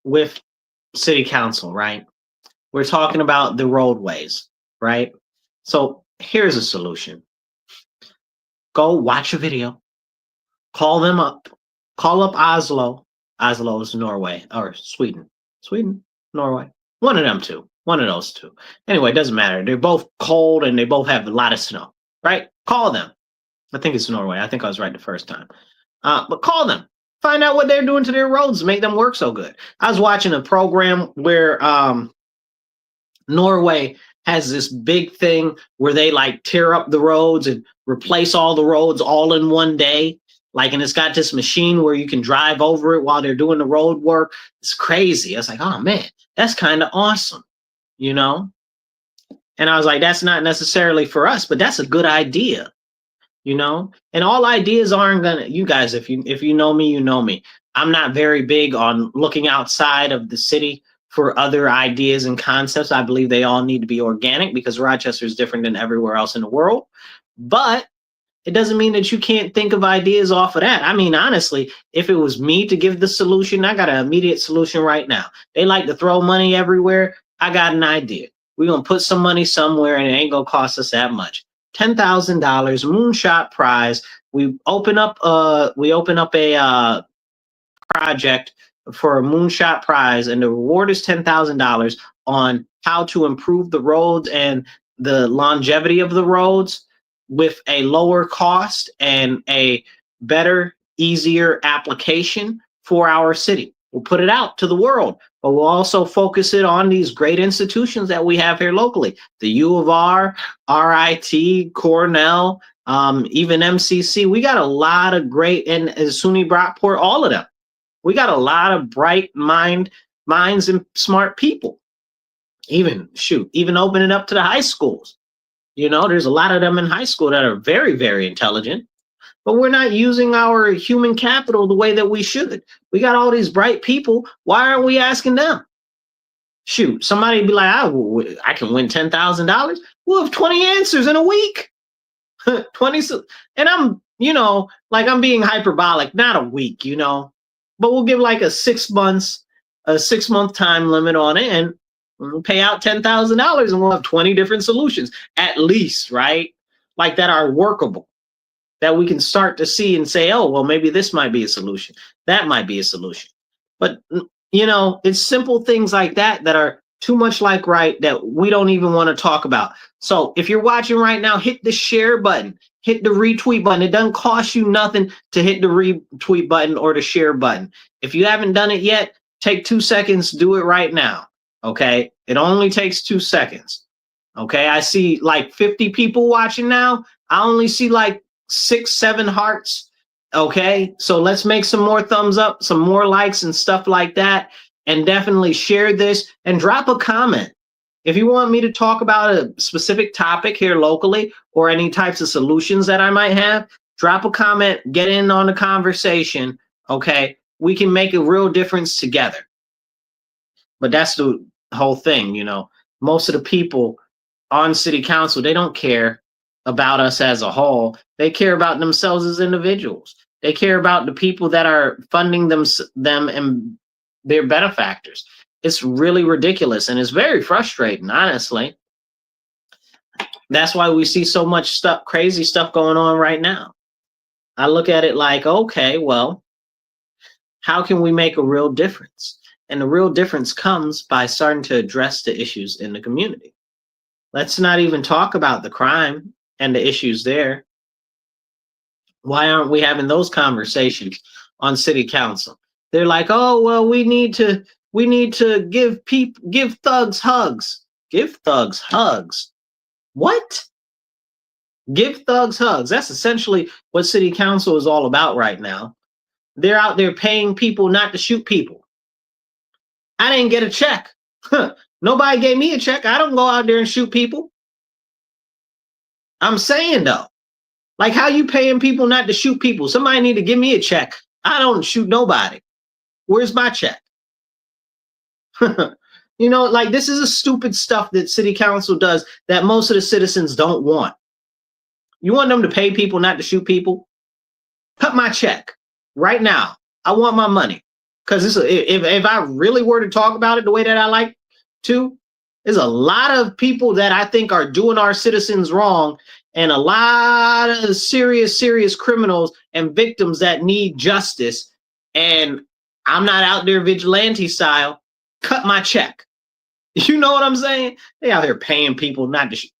with city council, right? We're talking about the roadways, right? So here's a solution. Go watch a video. Call them up. Call up Oslo. Oslo is Norway or Sweden. Sweden, Norway. One of them two. One of those two. Anyway, it doesn't matter. They're both cold and they both have a lot of snow, right? Call them. I think it's Norway. I think I was right the first time. But call them. Find out what they're doing to their roads to make them work so good. I was watching a program where Norway has this big thing where they like tear up the roads and replace all the roads all in one day. Like, and it's got this machine where you can drive over it while they're doing the road work. It's crazy. I was like, oh man, that's kind of awesome, you know? And I was like, that's not necessarily for us, but that's a good idea, you know? And all ideas aren't gonna, you guys, if you know me, you know me. I'm not very big on looking outside of the city for other ideas and concepts. I believe they all need to be organic, because Rochester is different than everywhere else in the world. But it doesn't mean that you can't think of ideas off of that. I mean, honestly, if it was me to give the solution, I got an immediate solution right now. They like to throw money everywhere. I got an idea. We're going to put some money somewhere and it ain't going to cost us that much. $10,000 moonshot prize. We open up a project for a moonshot prize, and the reward is $10,000 on how to improve the roads and the longevity of the roads with a lower cost and a better, easier application for our city. We'll put it out to the world. but we'll also focus it on these great institutions that we have here locally. The U of R, RIT, Cornell, even MCC. We got a lot of great, and SUNY Brockport, all of them. We got a lot of bright minds and smart people. Even open it up to the high schools. There's a lot of them in high school that are very, very intelligent, but we're not using our human capital the way that we should. We got all these bright people. Why aren't we asking them? Somebody be like, I can win $10,000. We'll have 20 answers in a week. 20. And I'm being hyperbolic, not a week, but we'll give like a 6 month time limit on it, and we'll pay out $10,000 and we'll have 20 different solutions at least, right? Like that are workable, that we can start to see and say, oh, well, maybe this might be a solution. That might be a solution. But, it's simple things like that that are too much like right that we don't even want to talk about. So if you're watching right now, hit the share button, hit the retweet button. It doesn't cost you nothing to hit the retweet button or the share button. If you haven't done it yet, take 2 seconds, do it right now. Okay, it only takes 2 seconds. Okay, I see like 50 people watching now. I only see like 6, 7 hearts. Okay, so let's make some more thumbs up, some more likes and stuff like that. And definitely share this and drop a comment. If you want me to talk about a specific topic here locally or any types of solutions that I might have, drop a comment, get in on the conversation. Okay, we can make a real difference together. But that's the whole thing, most of the people on city council, they don't care about us as a whole. They care about themselves as individuals. They care about the people that are funding them and their benefactors. It's really ridiculous, and it's very frustrating, honestly. That's why we see so much crazy stuff going on right now. I look at it like, okay, well, how can we make a real difference? And the real difference comes by starting to address the issues in the community. Let's not even talk about the crime and the issues there. Why aren't we having those conversations on city council? They're like, oh, well, we need to give thugs hugs. Give thugs hugs. What? Give thugs hugs. That's essentially what city council is all about right now. They're out there paying people not to shoot people. I didn't get a check. Nobody gave me a check. I don't go out there and shoot people. I'm saying though, like how you paying people not to shoot people? Somebody need to give me a check. I don't shoot nobody. Where's my check? Like this is a stupid stuff that city council does that most of the citizens don't want. You want them to pay people not to shoot people? Cut my check right now. I want my money. Because if I really were to talk about it the way that I like to, there's a lot of people that I think are doing our citizens wrong, and a lot of serious criminals and victims that need justice. And I'm not out there vigilante style. Cut my check. You know what I'm saying? They out here paying people not to shoot.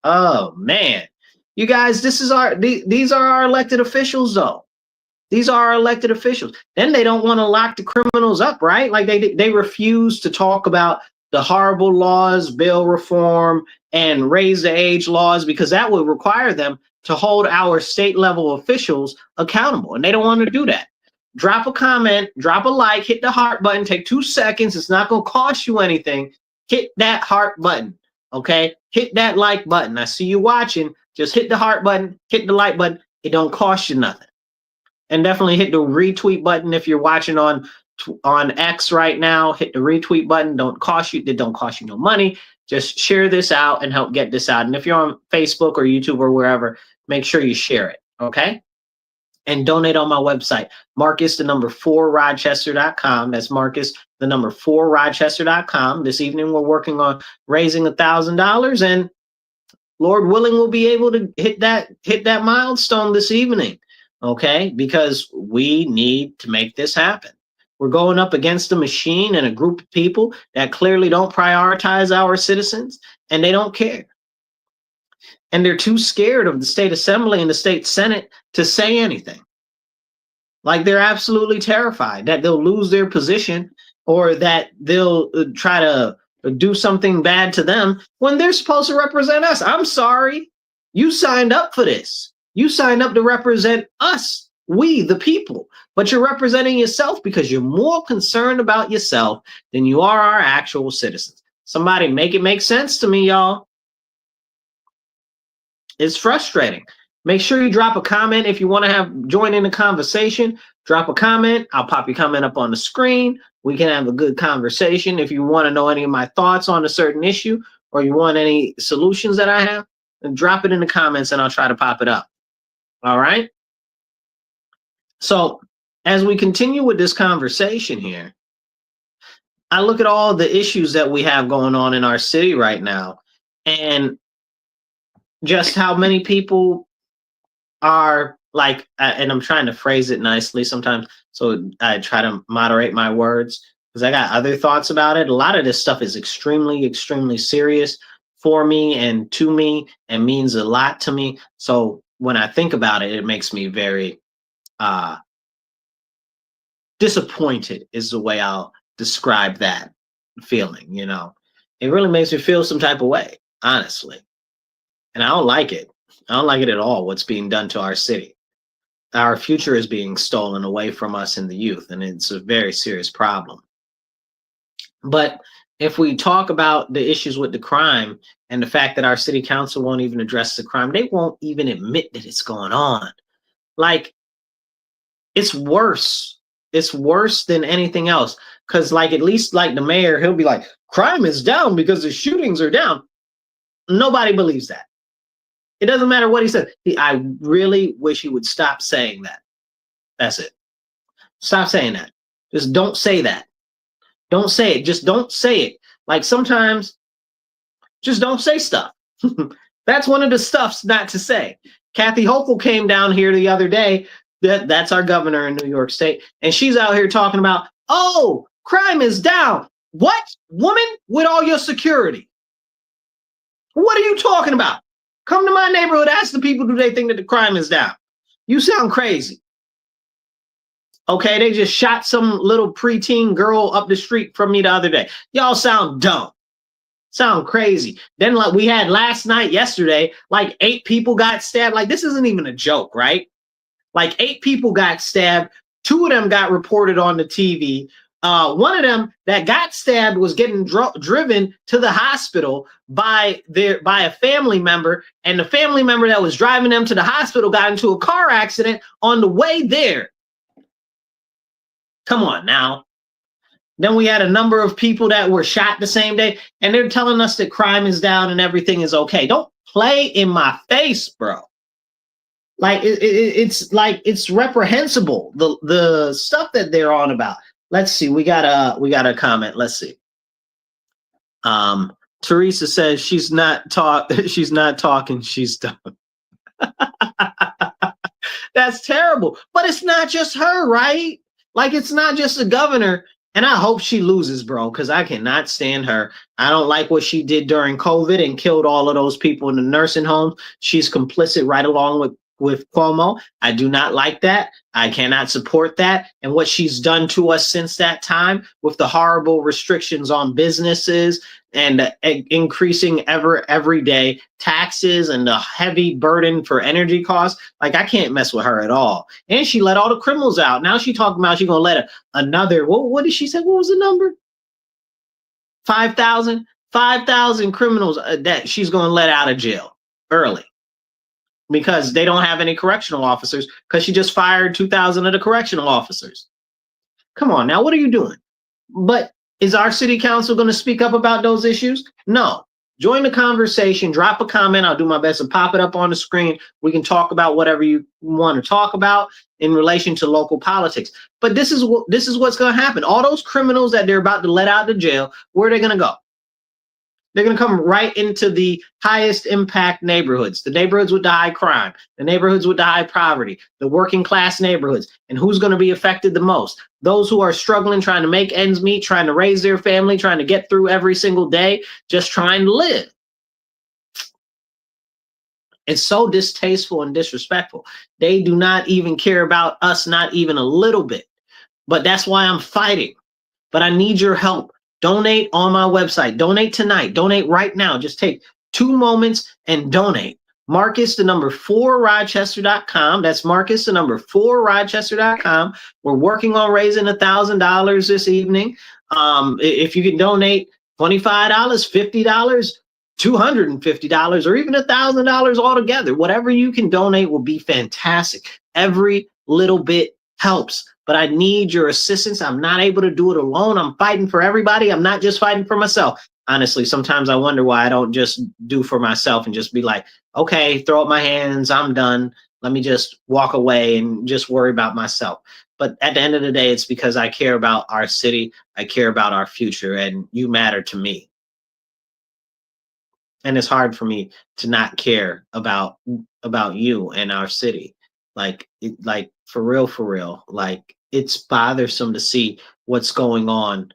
Oh man, you guys, these are our elected officials though. These are our elected officials. Then they don't want to lock the criminals up, right? Like they refuse to talk about the horrible laws, bail reform, and raise the age laws, because that would require them to hold our state level officials accountable. And they don't want to do that. Drop a comment, drop a like, hit the heart button, take 2 seconds. It's not going to cost you anything. Hit that heart button, okay? Hit that like button. I see you watching. Just hit the heart button, hit the like button. It don't cost you nothing. And definitely hit the retweet button if you're watching on X right now. Hit the retweet button. It don't cost you no money. Just share this out and help get this out. And if you're on Facebook or YouTube or wherever, make sure you share it, okay? And donate on my website, Marcus4Rochester.com. That's Marcus4Rochester.com. This evening we're working on raising $1,000, and Lord willing, we'll be able to hit that milestone this evening. Okay, because we need to make this happen. We're going up against a machine and a group of people that clearly don't prioritize our citizens, and they don't care. And they're too scared of the state assembly and the state senate to say anything. Like they're absolutely terrified that they'll lose their position or that they'll try to do something bad to them when they're supposed to represent us. I'm sorry. You signed up for this. You signed up to represent us, we, the people. But you're representing yourself because you're more concerned about yourself than you are our actual citizens. Somebody make it make sense to me, y'all. It's frustrating. Make sure you drop a comment if you want to join in the conversation. Drop a comment. I'll pop your comment up on the screen. We can have a good conversation. If you want to know any of my thoughts on a certain issue, or you want any solutions that I have, then drop it in the comments and I'll try to pop it up. All right. So as we continue with this conversation here, I look at all the issues that we have going on in our city right now, and just how many people are like, and I'm trying to phrase it nicely sometimes, so I try to moderate my words because I got other thoughts about it. A lot of this stuff is extremely, extremely serious for me and to me, and means a lot to me. So when I think about it, it makes me very disappointed, is the way I'll describe that feeling. You know, it really makes me feel some type of way, honestly, and I don't like it. I don't like it at all, what's being done to our city. Our future is being stolen away from us in the youth, and it's a very serious problem. But if we talk about the issues with the crime and the fact that our city council won't even address the crime, they won't even admit that it's going on. Like, it's worse. It's worse than anything else. Because, like, at least like the mayor, he'll be like, crime is down because the shootings are down. Nobody believes that. It doesn't matter what he said. I really wish he would stop saying that. That's it. Stop saying that. Just don't say that. Don't say it. Just don't say it. Like, sometimes, just don't say stuff. That's one of the stuffs not to say. Kathy Hochul came down here the other day. That's our governor in New York State. And she's out here talking about, oh, crime is down. What? Woman, with all your security? What are you talking about? Come to my neighborhood, ask the people, do they think that the crime is down? You sound crazy. Okay, they just shot some little preteen girl up the street from me the other day. Y'all sound dumb. Sound crazy. Then, like we had last night, yesterday, like 8 people got stabbed. Like, this isn't even a joke, right? Like 8 people got stabbed. 2 of them got reported on the TV. One of them that got stabbed was getting driven to the hospital by a family member, and the family member that was driving them to the hospital got into a car accident on the way there. Come on now. Then we had a number of people that were shot the same day, and they're telling us that crime is down and everything is okay. Don't play in my face, bro. Like it's like, it's reprehensible, the stuff that they're on about. Let's see. We got a comment. Let's see. Teresa says she's not talking. She's done. That's terrible. But it's not just her, right? Like, it's not just the governor. And I hope she loses, bro, because I cannot stand her. I don't like what she did during COVID and killed all of those people in the nursing homes. She's complicit right along with Cuomo. I do not like that. I cannot support that. And what she's done to us since that time, with the horrible restrictions on businesses and increasing every day taxes and the heavy burden for energy costs. Like, I can't mess with her at all. And she let all the criminals out. Now she talking about she's going to let another, what did she say? What was the number? 5,000 criminals that she's going to let out of jail early, because they don't have any correctional officers, because she just fired 2,000 of the correctional officers. Come on now, what are you doing? But is our city council going to speak up about those issues? No. Join the conversation, drop a comment. I'll do my best to pop it up on the screen. We can talk about whatever you want to talk about in relation to local politics. But this is what's going to happen. All those criminals that they're about to let out of jail, where are they going to go? They're going to come right into the highest impact neighborhoods, the neighborhoods with the high crime, the neighborhoods with the high poverty, the working class neighborhoods. And who's going to be affected the most? Those who are struggling, trying to make ends meet, trying to raise their family, trying to get through every single day, just trying to live. It's so distasteful and disrespectful. They do not even care about us, not even a little bit. But that's why I'm fighting. but I need your help. Donate on my website. Donate tonight. Donate right now. Just take 2 moments and donate. Marcus, the number 4 Rochester.com. That's Marcus, the number 4 Rochester.com. We're working on raising $1,000 this evening. If you can donate $25, $50, $250, or even $1,000 altogether, whatever you can donate will be fantastic. Every little bit helps, but I need your assistance. I'm not able to do it alone. I'm fighting for everybody. I'm not just fighting for myself. Honestly, sometimes I wonder why I don't just do for myself and just be like, okay, throw up my hands, I'm done. Let me just walk away and just worry about myself. But at the end of the day, it's because I care about our city. I care about our future, and you matter to me. And it's hard for me to not care about you and our city. Like for real. Like, it's bothersome to see what's going on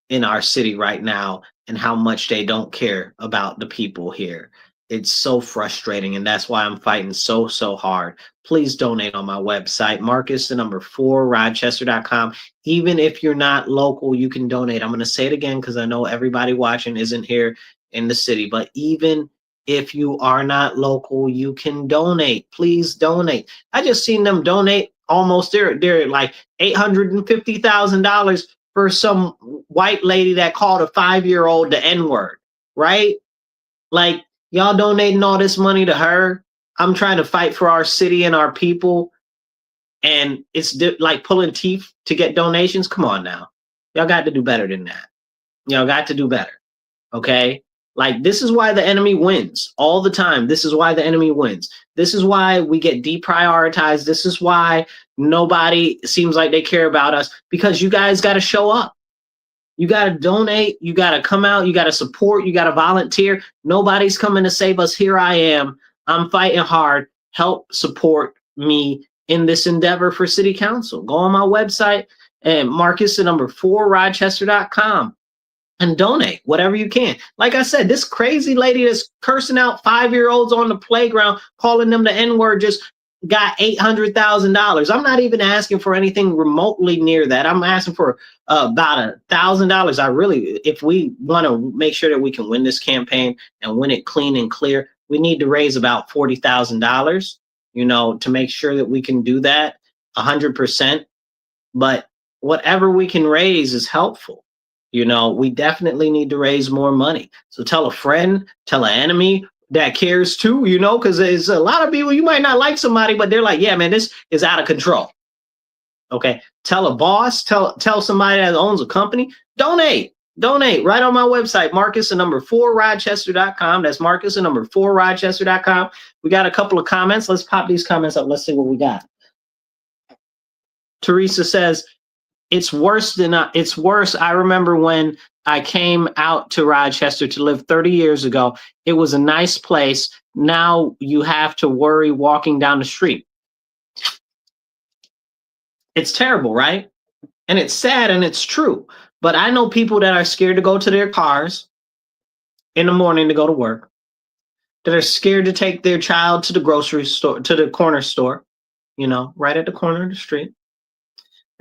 in our city right now and how much they don't care about the people here. It's so frustrating, and that's why I'm fighting so hard. Please donate on my website, Marcus, the number 4 Rochester.com. Even if you're not local, you can donate. I'm going to say it again because I know everybody watching isn't here in the city, but even if you are not local, you can donate. Please donate. I just seen them donate almost they're like $850,000 for some white lady that called a 5-year-old the N-word, right? Like, y'all donating all this money to her. I'm trying to fight for our city and our people, and it's like pulling teeth to get donations. Come on now. Y'all got to do better than that. Y'all got to do better, okay? Like, this is why the enemy wins all the time. This is why the enemy wins. This is why we get deprioritized. This is why nobody seems like they care about us, because you guys got to show up. You got to donate. You got to come out. You got to support. You got to volunteer. Nobody's coming to save us. Here I am. I'm fighting hard. Help support me in this endeavor for city council. Go on my website and Marcus, the number 4 Rochester.com. and donate whatever you can. Like I said, this crazy lady that's cursing out 5-year-olds on the playground, calling them the N-word, just got $800,000. I'm not even asking for anything remotely near that. I'm asking for about $1,000. I really, if we want to make sure that we can win this campaign and win it clean and clear, we need to raise about $40,000, to make sure that we can do that 100%. But whatever we can raise is helpful. We definitely need to raise more money. So tell a friend, tell an enemy that cares too, because there's a lot of people, you might not like somebody, but they're like, yeah, man, this is out of control. Okay. Tell a boss, tell somebody that owns a company, donate right on my website, Marcus, the number 4 Rochester.com. That's Marcus, the number 4 Rochester.com. We got a couple of comments. Let's pop these comments up. Let's see what we got. Teresa says, it's worse. I remember when I came out to Rochester to live 30 years ago. It was a nice place. Now you have to worry walking down the street. It's terrible, right? And it's sad and it's true. But I know people that are scared to go to their cars in the morning to go to work, that are scared to take their child to the grocery store, to the corner store, right at the corner of the street.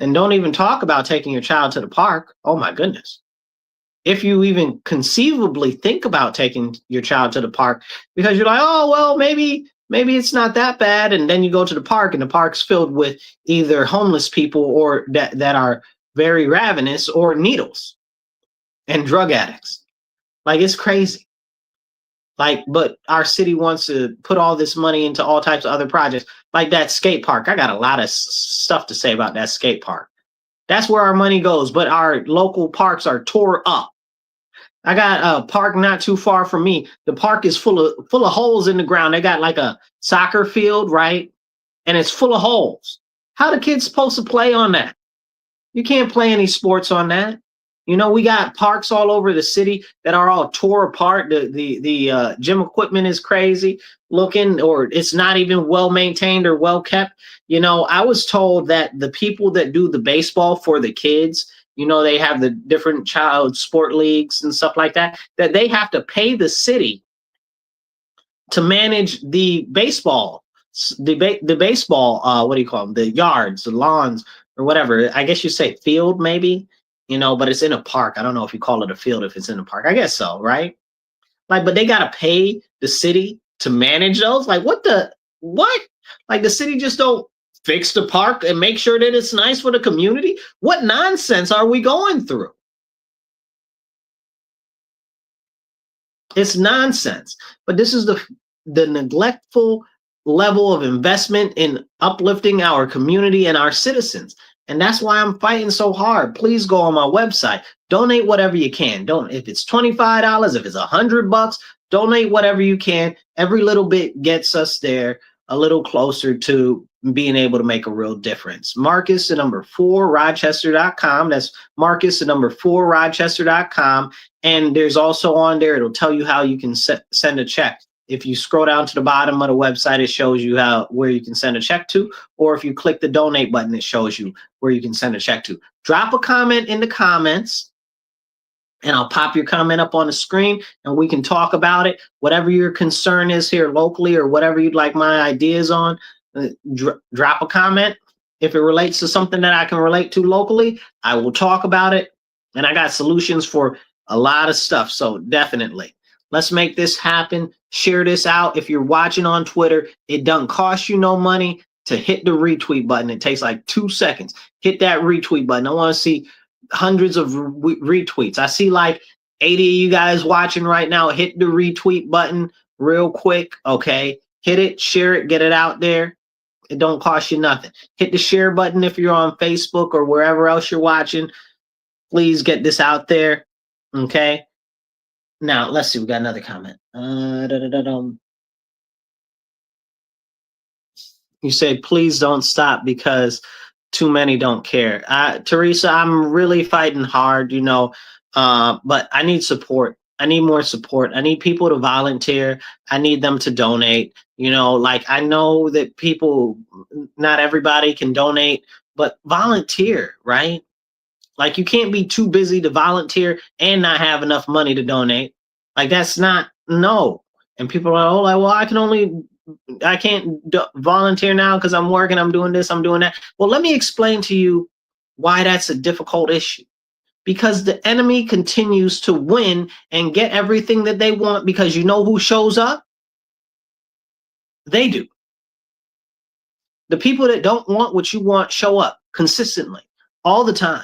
And don't even talk about taking your child to the park. Oh my goodness. If you even conceivably think about taking your child to the park, because you're like, oh, well, maybe it's not that bad. And then you go to the park and the park's filled with either homeless people or that are very ravenous, or needles and drug addicts. Like, it's crazy. Like, but our city wants to put all this money into all types of other projects, like that skate park. I got a lot of stuff to say about that skate park. That's where our money goes, but our local parks are tore up. I got a park not too far from me. The park is full of holes in the ground. They got like a soccer field, right? And it's full of holes. How the kids supposed to play on that? You can't play any sports on that. We got parks all over the city that are all tore apart. The gym equipment is crazy looking, or it's not even well maintained or well kept. I was told that the people that do the baseball for the kids, they have the different child sport leagues and stuff like that, that they have to pay the city to manage the baseball, the baseball, what do you call them? The yards, the lawns, or whatever. I guess you say field, maybe. but it's in a park. I don't know if you call it a field if it's in a park. I guess so, right? Like, but they gotta pay the city to manage those. Like, what? Like, the city just don't fix the park and make sure that it's nice for the community? What nonsense are we going through? It's nonsense. But this is the neglectful level of investment in uplifting our community and our citizens. And that's why I'm fighting so hard. Please go on my website, donate whatever you can. Don't, if it's $25, if it's $100, donate whatever you can. Every little bit gets us there a little closer to being able to make a real difference. Marcus, the number 4, Rochester.com. That's Marcus, the number 4, Rochester.com. And there's also on there, it'll tell you how you can send a check. If you scroll down to the bottom of the website, it shows you where you can send a check to, or if you click the donate button, it shows you where you can send a check to. Drop a comment in the comments, and I'll pop your comment up on the screen, and we can talk about it. Whatever your concern is here locally, or whatever you'd like my ideas on, drop a comment. If it relates to something that I can relate to locally, I will talk about it, and I got solutions for a lot of stuff. So definitely, let's make this happen. Share this out. If you're watching on Twitter, it doesn't cost you no money to hit the retweet button. It takes like 2 seconds. Hit that retweet button. I want to see hundreds of retweets. I see like 80 of you guys watching right now. Hit the retweet button real quick. Okay. Hit it, share it, get it out there. It don't cost you nothing. Hit the share button if you're on Facebook or wherever else you're watching. Please get this out there. Okay. Now, let's see. We got another comment. You say, please don't stop because too many don't care. Teresa, I'm really fighting hard, but I need support. I need more support. I need people to volunteer. I need them to donate. Like, I know that not everybody can donate, but volunteer, right? Like, you can't be too busy to volunteer and not have enough money to donate. Like, that's not, no. And people are like, well, I can't volunteer now because I'm working, I'm doing this, I'm doing that. Well, let me explain to you why that's a difficult issue. Because the enemy continues to win and get everything that they want, because you know who shows up? They do. The people that don't want what you want show up consistently, all the time.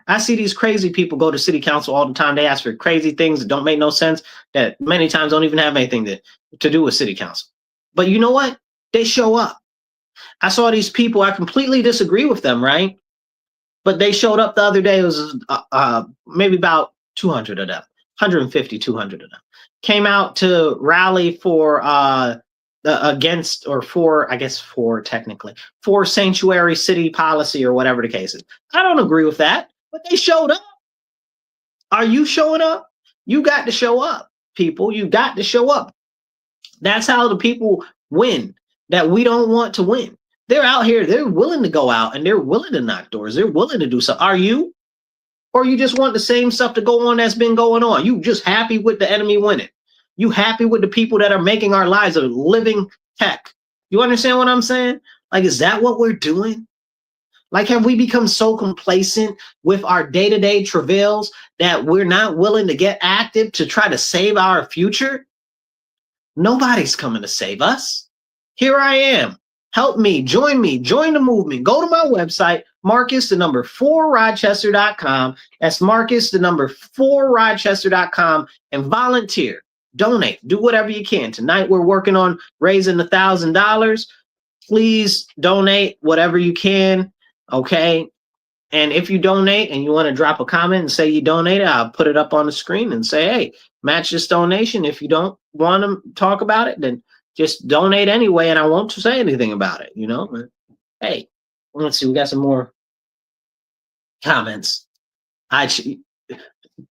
I see these crazy people go to city council all the time. They ask for crazy things that don't make no sense, that many times don't even have anything to do with city council. But you know what? They show up. I saw these people, I completely disagree with them, right? But they showed up the other day. It was maybe about 200 of them, 150, 200 of them. Came out to rally for against, or for, I guess for sanctuary city policy or whatever the case is. I don't agree with that, but they showed up. Are you showing up? You got to show up, people. You got to show up. That's how the people win that we don't want to win. They're out here. They're willing to go out and they're willing to knock doors. They're willing to do something. Are you? Or you just want the same stuff to go on that's been going on? You just happy with the enemy winning? You happy with the people that are making our lives a living heck? You understand what I'm saying? Like, is that what we're doing? Like, have we become so complacent with our day-to-day travails that we're not willing to get active to try to save our future? Nobody's coming to save us. Here I am. Help me, join the movement. Go to my website, Marcus, the number 4, Rochester.com. That's Marcus, the number 4, Rochester.com, and volunteer. Donate. Do whatever you can. Tonight we're working on raising $1,000. Please donate whatever you can. Okay. And if you donate and you want to drop a comment and say you donated, I'll put it up on the screen and say, hey, match this donation. If you don't want to talk about it, then just donate anyway, and I won't say anything about it, But, hey, let's see. We got some more comments.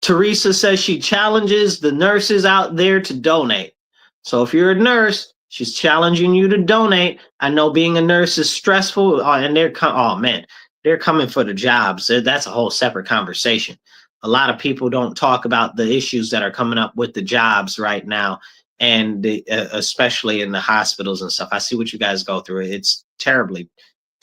Teresa says she challenges the nurses out there to donate. So if you're a nurse, she's challenging you to donate. I know being a nurse is stressful, and they're coming for the jobs. That's a whole separate conversation. A lot of people don't talk about the issues that are coming up with the jobs right now, and especially in the hospitals and stuff. I see what you guys go through. It's terribly,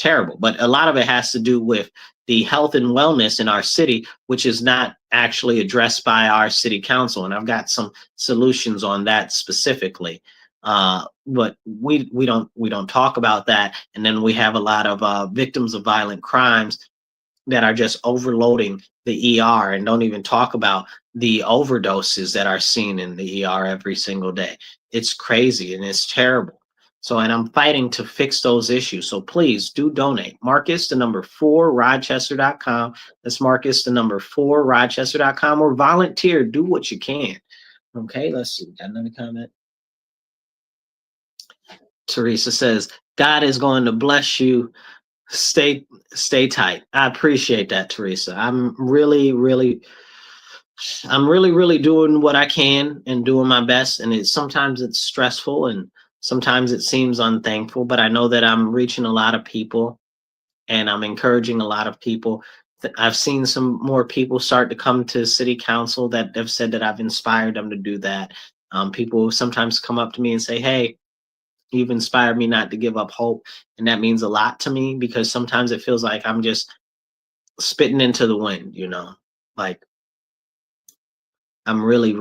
terrible. But a lot of it has to do with the health and wellness in our city, which is not actually addressed by our city council. And I've got some solutions on that specifically. But we don't talk about that. And then we have a lot of victims of violent crimes that are just overloading the ER and don't even talk about the overdoses that are seen in the ER every single day. It's crazy and it's terrible. So, and I'm fighting to fix those issues. So please do donate. Marcus, the number 4, Rochester.com. That's Marcus, the number 4, Rochester.com, or volunteer. Do what you can. Okay, let's see. Got another comment. Teresa says, God is going to bless you. Stay tight. I appreciate that, Teresa. I'm really doing what I can and doing my best. And sometimes it's stressful and sometimes it seems unthankful, but I know that I'm reaching a lot of people and I'm encouraging a lot of people. I've seen some more people start to come to city council that have said that I've inspired them to do that. People sometimes come up to me and say, hey, you've inspired me not to give up hope. And that means a lot to me because sometimes it feels like I'm just spitting into the wind, like I'm really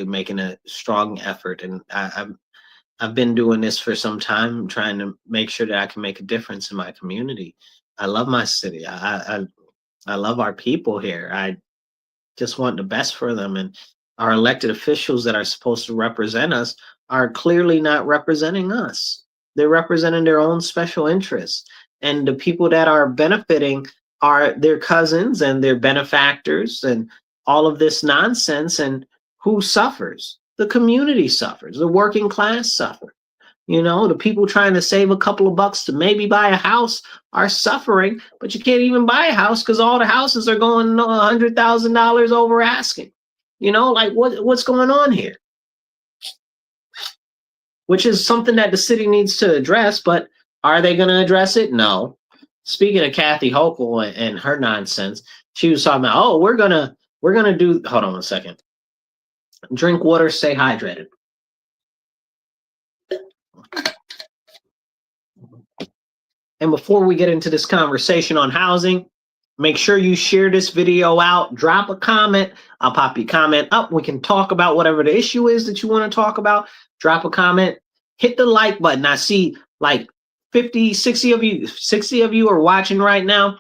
making a strong effort. And I've been doing this for some time, trying to make sure that I can make a difference in my community. I love my city. I love our people here. I just want the best for them. And our elected officials that are supposed to represent us are clearly not representing us. They're representing their own special interests. And the people that are benefiting are their cousins and their benefactors and all of this nonsense. And who suffers? The community suffers. The working class suffer. The people trying to save a couple of bucks to maybe buy a house are suffering, but you can't even buy a house because all the houses are going $100,000 over asking. Like what's going on here? Which is something that the city needs to address, but are they going to address it? No. Speaking of Kathy Hochul and her nonsense, she was talking about, oh, we're gonna do. Hold on a second. Drink water, stay hydrated. And before we get into this conversation on housing, make sure you share this video out. Drop a comment. I'll pop your comment up. We can talk about whatever the issue is that you want to talk about. Drop a comment. Hit the like button. I see like 60 of you are watching right now.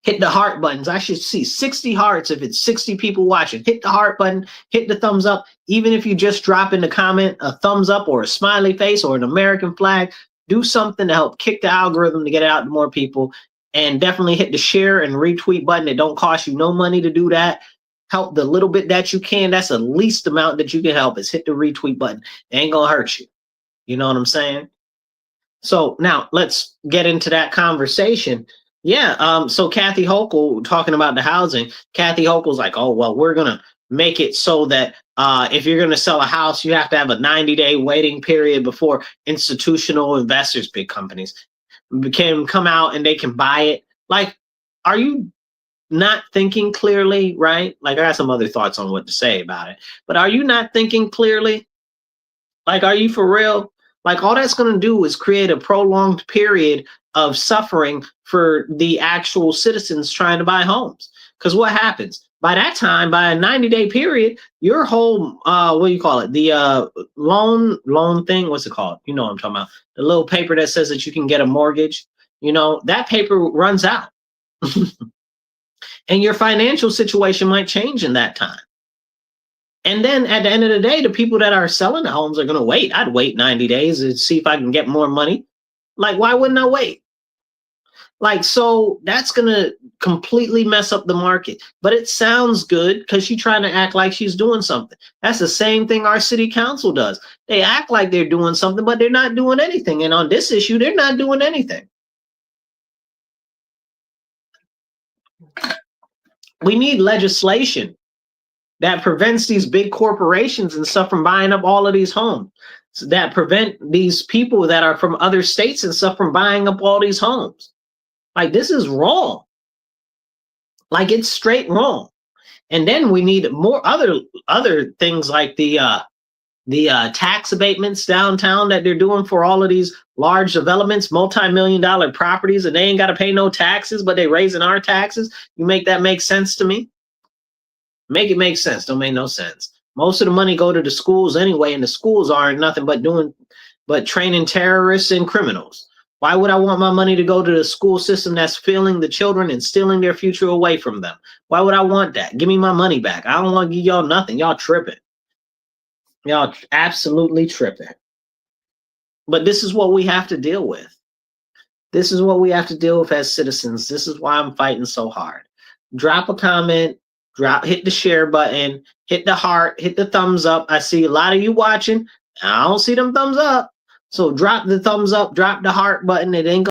Hit the heart buttons. I should see 60 hearts if it's 60 people watching. Hit the heart button. Hit the thumbs up. Even if you just drop in the comment a thumbs up or a smiley face or an American flag, do something to help kick the algorithm to get it out to more people. And definitely hit the share and retweet button. It don't cost you no money to do that. Help the little bit that you can. That's the least amount that you can help is hit the retweet button. It ain't gonna hurt you. You know what I'm saying? So now let's get into that conversation. Yeah. So Kathy Hochul talking about the housing. Kathy Hochul's like, oh, well, we're going to make it so that if you're going to sell a house, you have to have a 90-day waiting period before institutional investors, big companies, can come out and they can buy it. Like, are you not thinking clearly, right? Like, I got some other thoughts on what to say about it, but are you not thinking clearly? Like, are you for real? Like, all that's going to do is create a prolonged period of suffering for the actual citizens trying to buy homes. Because what happens? By that time, by a 90-day period, your whole, what do you call it? The loan thing, what's it called? You know what I'm talking about. The little paper that says that you can get a mortgage, that paper runs out. And your financial situation might change in that time. And then at the end of the day, the people that are selling the homes are going to wait. I'd wait 90 days to see if I can get more money. Like, why wouldn't I wait? Like, so that's going to completely mess up the market. But it sounds good because she's trying to act like she's doing something. That's the same thing our city council does. They act like they're doing something, but they're not doing anything. And on this issue, they're not doing anything. We need legislation that prevents these big corporations and stuff from buying up all of these homes, so that prevent these people that are from other states and stuff from buying up all these homes. Like, this is wrong. Like, it's straight wrong. And then we need more other things like the the tax abatements downtown that they're doing for all of these large developments, multi-million-dollar properties, and they ain't got to pay no taxes, but they raising our taxes. You make that make sense to me? Make it make sense. Don't make no sense. Most of the money go to the schools anyway, and the schools aren't nothing but training terrorists and criminals. Why would I want my money to go to the school system that's failing the children and stealing their future away from them? Why would I want that? Give me my money back. I don't want to give y'all nothing. Y'all tripping. Y'all absolutely tripping. But this is what we have to deal with. This is what we have to deal with as citizens. This is why I'm fighting so hard. Drop a comment, hit the share button, hit the heart, hit the thumbs up. I see a lot of you watching. I don't see them thumbs up. So drop the thumbs up, drop the heart button. It ain't